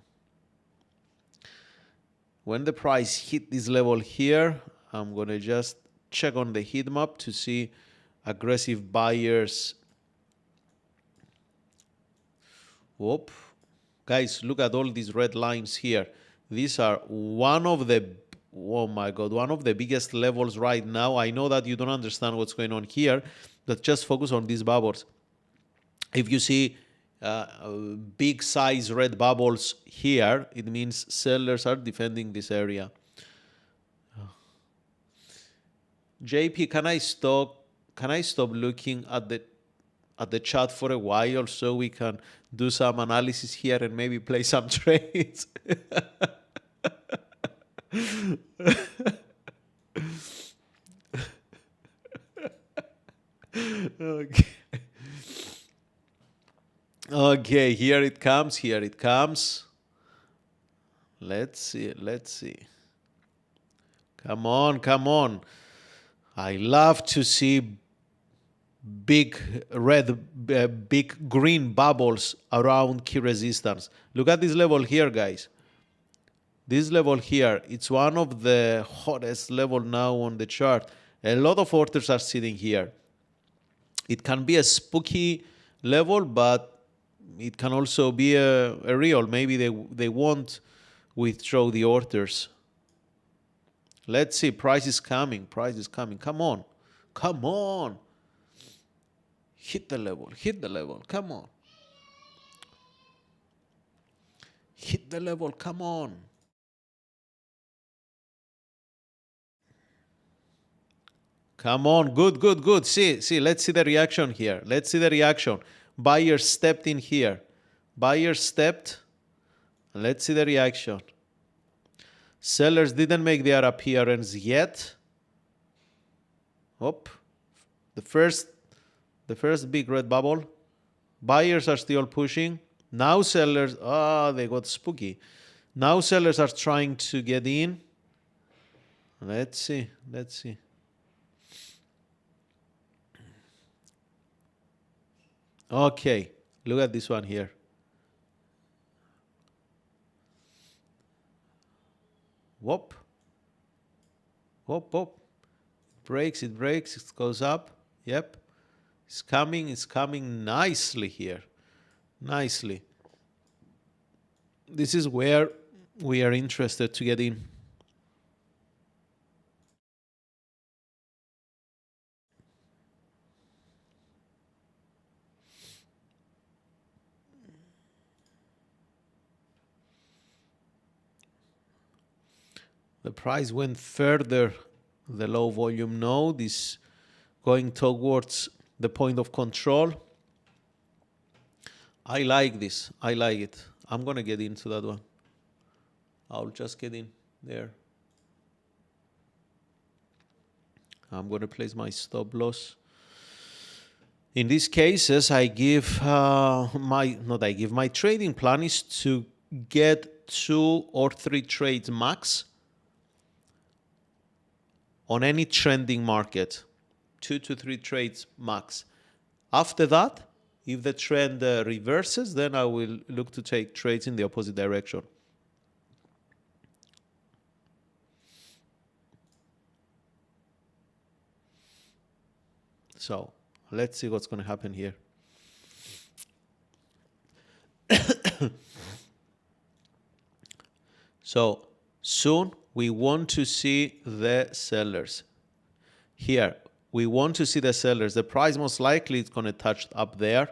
When the price hit this level here, I'm going to just check on the heat map to see aggressive buyers. Whoop. Guys, look at all these red lines here. These are one of the, oh my God, one of the biggest levels right now. I know that you don't understand what's going on here, but just focus on these bubbles. If you see big size red bubbles here, it means sellers are defending this area. JP, can I stop looking at the chat for a while so we can do some analysis here and maybe play some trades? Okay. Okay, here it comes, here it comes. Let's see. Come on, come on. I love to see big red, big green bubbles around key resistance. Look at this level here, guys. This level here, it's one of the hottest level now on the chart. A lot of orders are sitting here. It can be a spooky level, but it can also be a real. Maybe they won't withdraw the orders. Let's see. Price is coming. Price is coming. Come on. Come on. Hit the level. Hit the level. Come on. Hit the level. Come on. Come on. Good, good, good. See. Let's see the reaction here. Let's see the reaction. Buyer stepped in here. Buyer stepped. Let's see the reaction. Sellers didn't make their appearance yet. Hop. The first big red bubble. Buyers are still pushing. Now sellers, they got spooky. Now sellers are trying to get in. Let's see. Okay, look at this one here. Whoop. Whoop. It breaks, it goes up. Yep. It's coming nicely here. Nicely. This is where we are interested to get in. The price went further. The low volume node is going towards the point of control. I like this. I like it. I'm going to get into that one. I'll just get in there. I'm going to place my stop loss. In these cases, I give my trading plan is to get 2 or 3 trades max on any trending market. 2 to 3 trades max. After that, if the trend reverses, then I will look to take trades in the opposite direction. So let's see what's going to happen here. So soon we want to see the sellers. Here, we want to see the sellers. The price most likely is going to touch up there.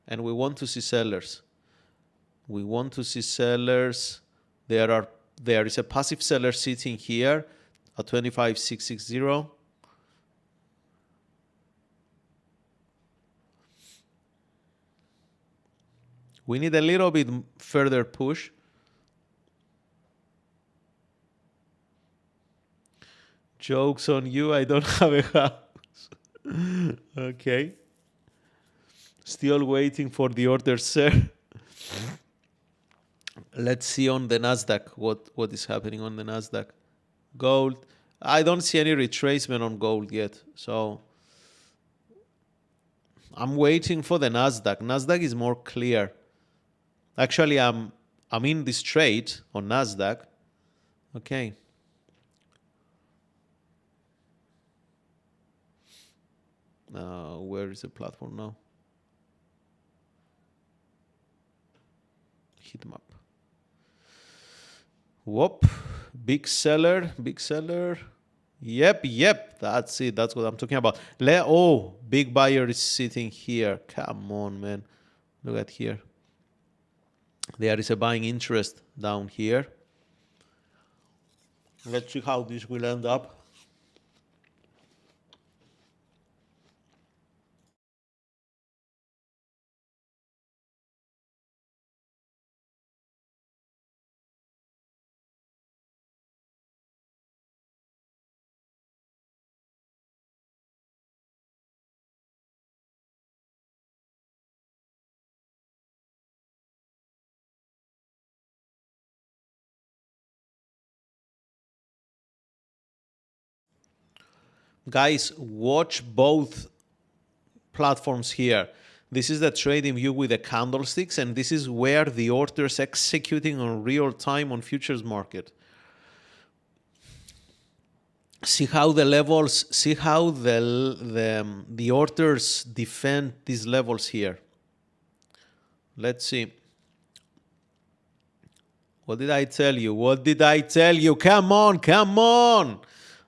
And we want to see sellers. We want to see sellers. There is a passive seller sitting here at 25,660. We need a little bit further push. Jokes on you, I don't have a house. Okay. Still waiting for the order, sir. Let's see on the Nasdaq what is happening on the Nasdaq. Gold. I don't see any retracement on gold yet. So I'm waiting for the Nasdaq. Nasdaq is more clear. Actually, I'm in this trade on Nasdaq. Okay. Where is the platform now? Heat map. Whoop, big seller, big seller. Yep, that's it. That's what I'm talking about. Oh, big buyer is sitting here. Come on, man. Look at here. There is a buying interest down here. Let's see how this will end up. Guys, watch both platforms here. This is the trading view with the candlesticks, and this is where the orders executing on real time on futures market. See how the levels, see how the orders defend these levels here. Let's see. What did I tell you? What did I tell you? Come on, come on.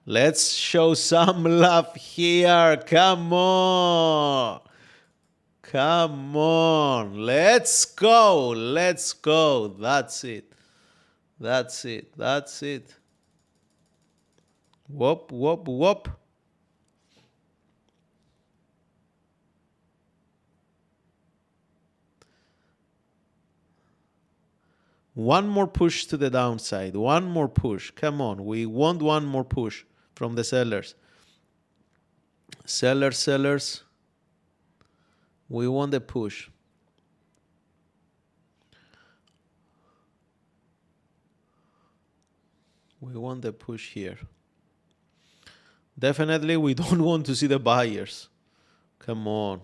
Let's show some love here. Come on. Come on. Let's go. Let's go. That's it. That's it. That's it. Whoop, whoop, whoop. One more push to the downside. One more push. Come on. We want one more push from the sellers. Sellers. We want the push. We want the push here. Definitely we don't want to see the buyers. Come on.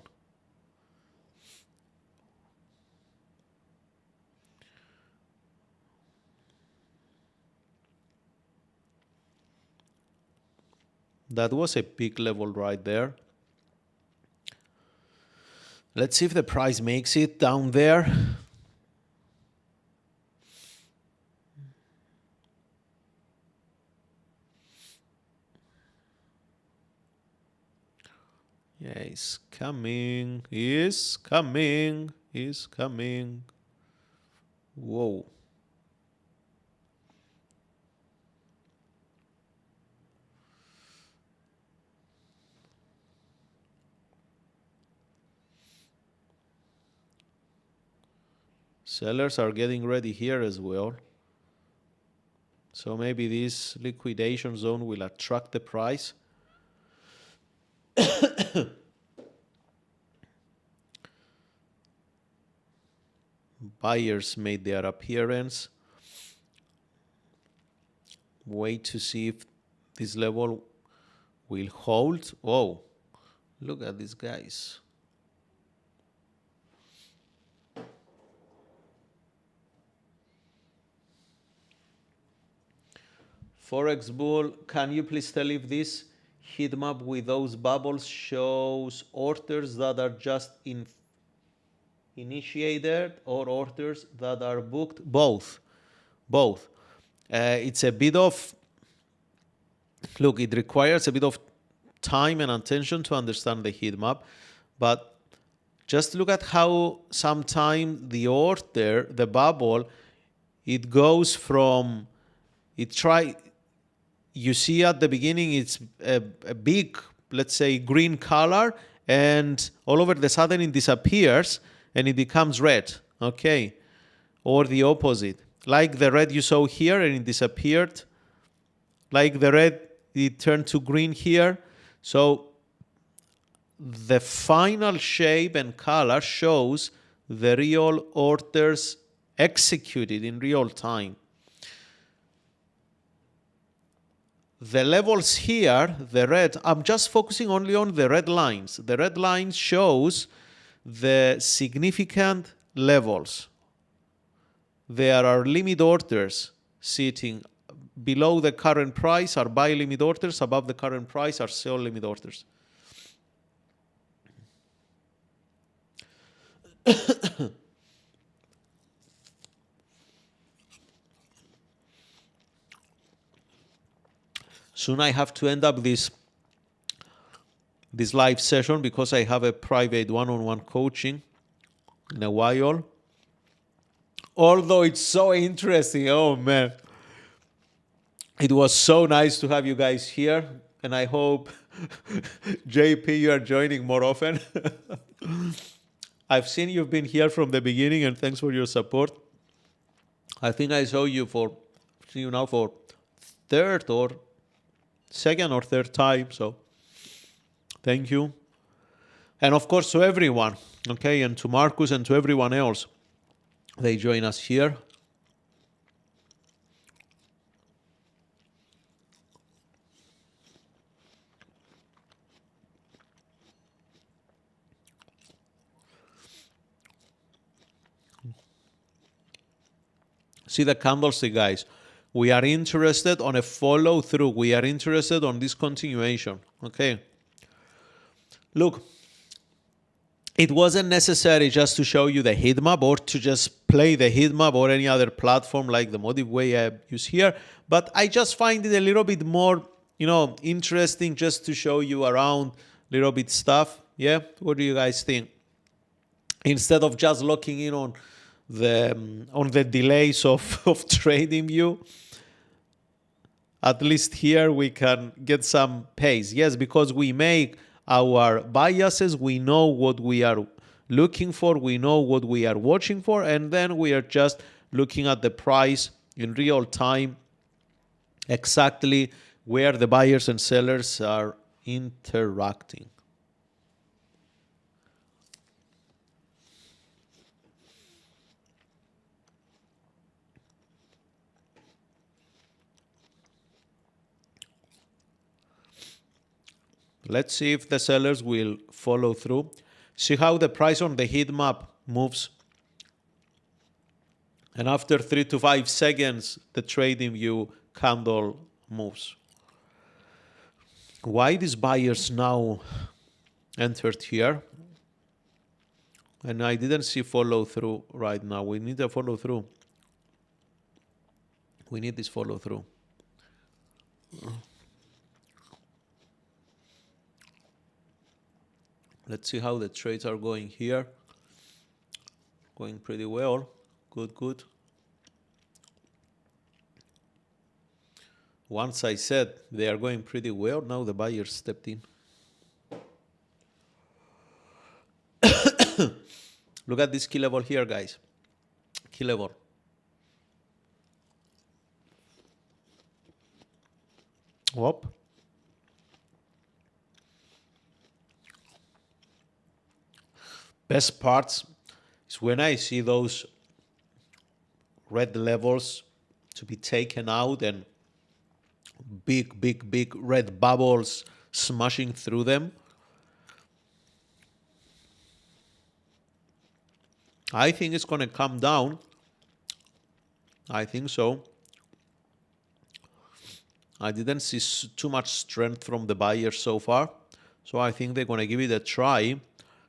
That was a peak level right there. Let's see if the price makes it down there. Yeah, it's coming. It's coming. It's coming. Whoa. Sellers are getting ready here as well. So maybe this liquidation zone will attract the price. Buyers made their appearance. Wait to see if this level will hold. Oh, look at these guys. Forex Bull, can you please tell if this heat map with those bubbles shows orders that are just initiated or orders that are booked? Both. It's a bit of, look, it requires a bit of time and attention to understand the heat map, but just look at how sometimes the order, the bubble, it goes from, you see at the beginning it's a big, let's say, green color, and all over the sudden it disappears and it becomes red, okay? Or the opposite, like the red you saw here and it disappeared, like the red, it turned to green here. So the final shape and color shows the real orders executed in real time. The levels here, the red, I'm just focusing only on the red lines. The red line shows the significant levels. There are limit orders sitting below the current price are buy limit orders, above the current price are sell limit orders. Soon I have to end up this live session because I have a private one-on-one coaching in a while. Although it's so interesting, oh man. It was so nice to have you guys here, and I hope, JP, you are joining more often. I've seen you've been here from the beginning, and thanks for your support. I think I saw you now for second or third time, so thank you. And of course to everyone, okay, and to Marcus and to everyone else. They join us here. See the candlestick, guys. We are interested on a follow through. We are interested on this continuation. Okay. Look, it wasn't necessary just to show you the heat map or to just play the heat map or any other platform like the Motive Way I use here. But I just find it a little bit more, interesting just to show you around a little bit stuff. Yeah. What do you guys think? Instead of just locking in on the delays of TradingView, at least here we can get some pace. Yes, because we make our biases, we know what we are looking for, we know what we are watching for, and then we are just looking at the price in real time, exactly where the buyers and sellers are interacting. Let's see if the sellers will follow through. See how the price on the heat map moves. And after 3 to 5 seconds, the TradingView candle moves. Why these buyers now entered here? And I didn't see follow through right now. We need a follow through. We need this follow through. Let's see how the trades are going here. Going pretty well. Good, good. Once I said they are going pretty well, now the buyers stepped in. Look at this key level here, guys. Key level. Whoop. Best parts is when I see those red levels to be taken out and big red bubbles smashing through them. I think it's going to come down. I think so. I didn't see too much strength from the buyers so far. So I think they're going to give it a try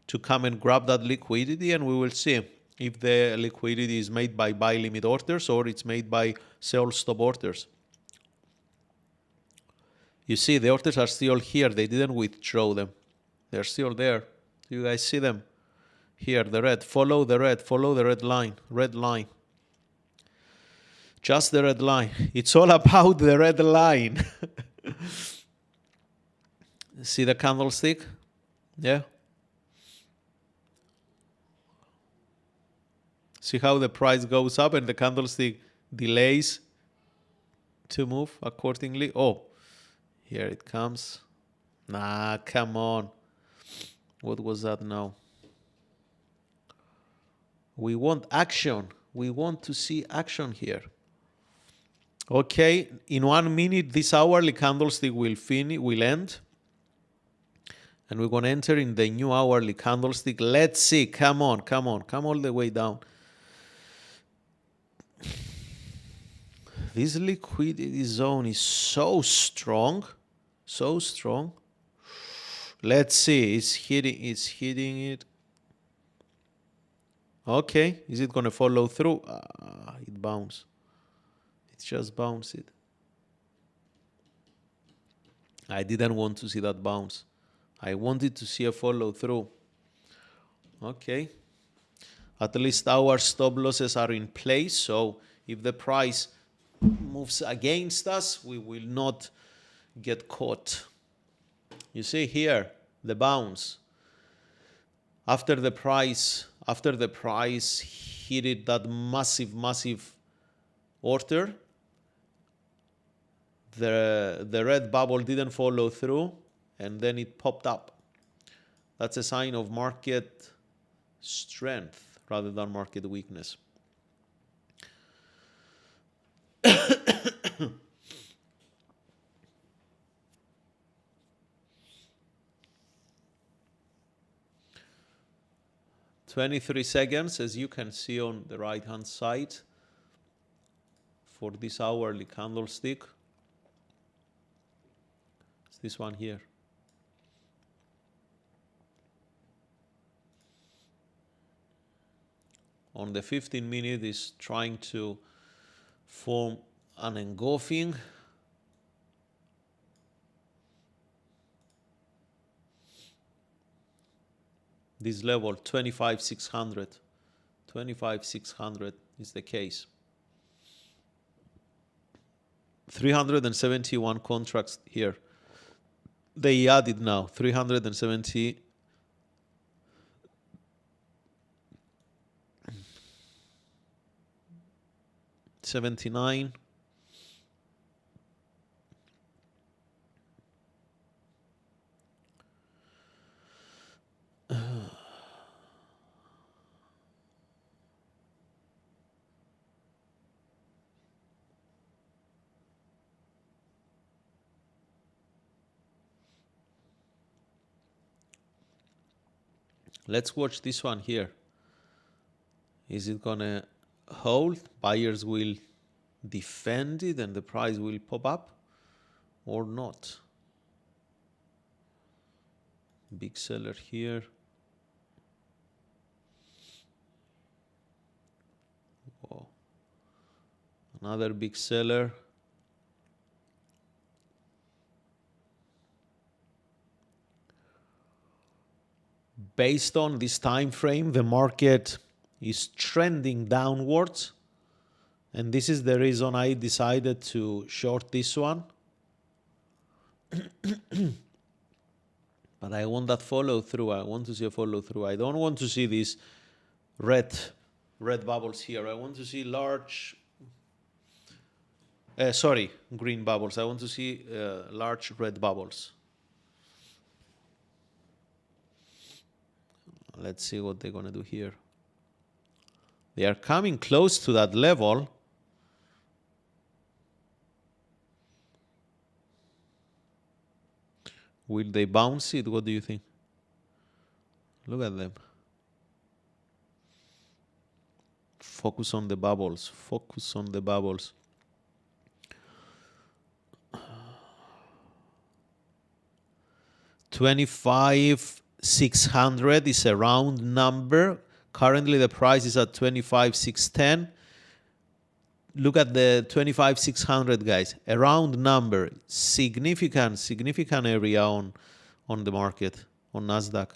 to come and grab that liquidity, and we will see if the liquidity is made by buy limit orders or it's made by sell stop orders. You see, the orders are still here. They didn't withdraw them. They're still there. Do you guys see them? Here, the red. Follow the red line. Red line. Just the red line. It's all about the red line. See the candlestick? Yeah. See how the price goes up and the candlestick delays to move accordingly? Oh, here it comes. Nah, come on. What was that now? We want action. We want to see action here. Okay, in 1 minute, this hourly candlestick will end. And we're going to enter in the new hourly candlestick. Let's see. Come on. Come all the way down. This liquidity zone is so strong. So strong. Let's see. It's hitting it. Okay. Is it going to follow through? It bounced. It just bounced it. I didn't want to see that bounce. I wanted to see a follow through. Okay. At least our stop losses are in place. So if the price moves against us, we will not get caught. You see here, the bounce. After the price hit that massive order, the red bubble didn't follow through, and then it popped up. That's a sign of market strength rather than market weakness. "23 seconds, as you can see on the right hand side for this hourly candlestick. It's this one here. On the 15-minute is trying to form an engulfing. This level, 25,600. 25,600 is the case. 371 contracts here. They added now 370. 79. Let's watch this one here. Is it gonna hold? Buyers will defend it and the price will pop up or not? Big seller here. Whoa. Another big seller. Based on this time frame, the market is trending downwards, and this is the reason I decided to short this one. But I want that follow through. I want to see a follow through. I don't want to see these red bubbles here. I want to see green bubbles. I want to see large red bubbles. Let's see what they're going to do here. They are coming close to that level. Will they bounce it? What do you think? Look at them. Focus on the bubbles. Focus on the bubbles. $25,600 is a round number. Currently the price is at 25,610. Look at the 25,600, guys. A round number. Significant area on the market, on Nasdaq.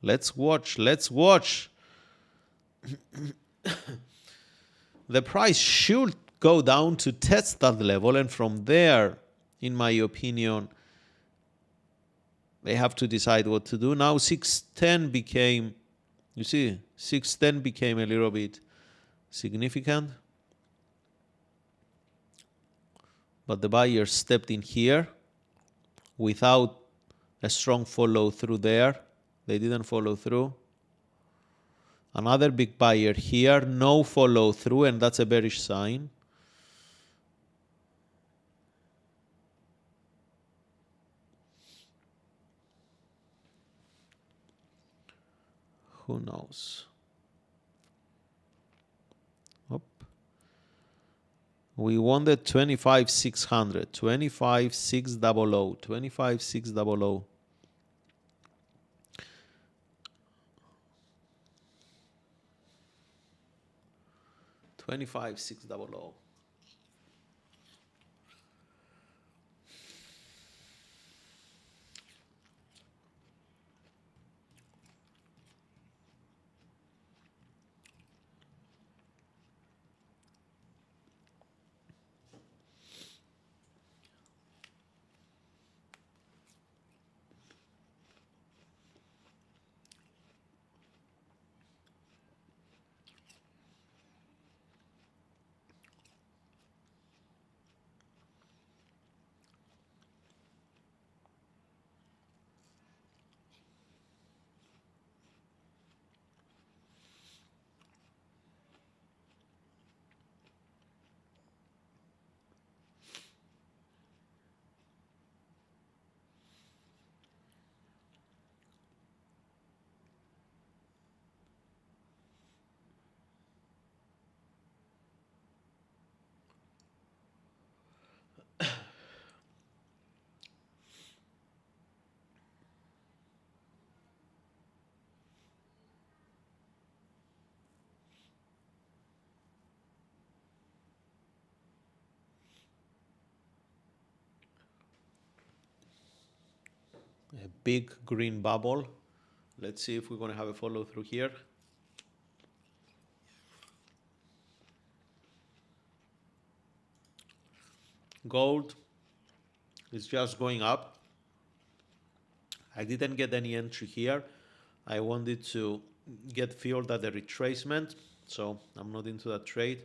Let's watch. The price should go down to test that level, and from there, in my opinion, they have to decide what to do. Now 610 became, you see, 610 became a little bit significant. But the buyer stepped in here without a strong follow through there. They didn't follow through. Another big buyer here, no follow through, and that's a bearish sign. Who knows? Oop. We wanted 25,600, 25,600, 25,600. $25,600. a big green bubble. Let's see if we're going to have a follow through here. Gold is just going up. I didn't get any entry here. I wanted to get filled at the retracement, so I'm not into that trade.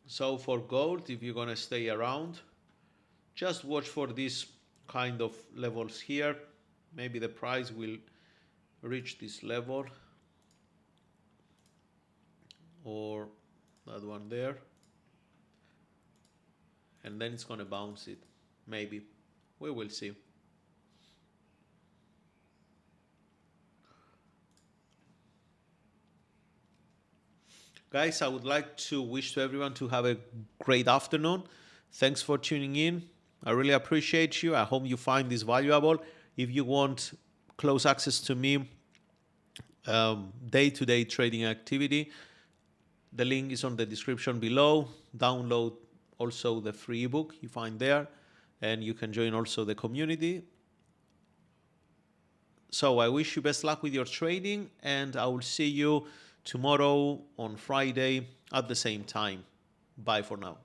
So for gold, if you're going to stay around, just watch for these kind of levels here. Maybe the price will reach this level or that one there, and then it's going to bounce it. Maybe. We will see. Guys, I would like to wish to everyone to have a great afternoon. Thanks for tuning in. I really appreciate you. I hope you find this valuable. If you want close access to me, day-to-day trading activity, the link is on the description below. Download also the free ebook you find there, and you can join also the community. So I wish you best luck with your trading, and I will see you tomorrow on Friday at the same time. Bye for now.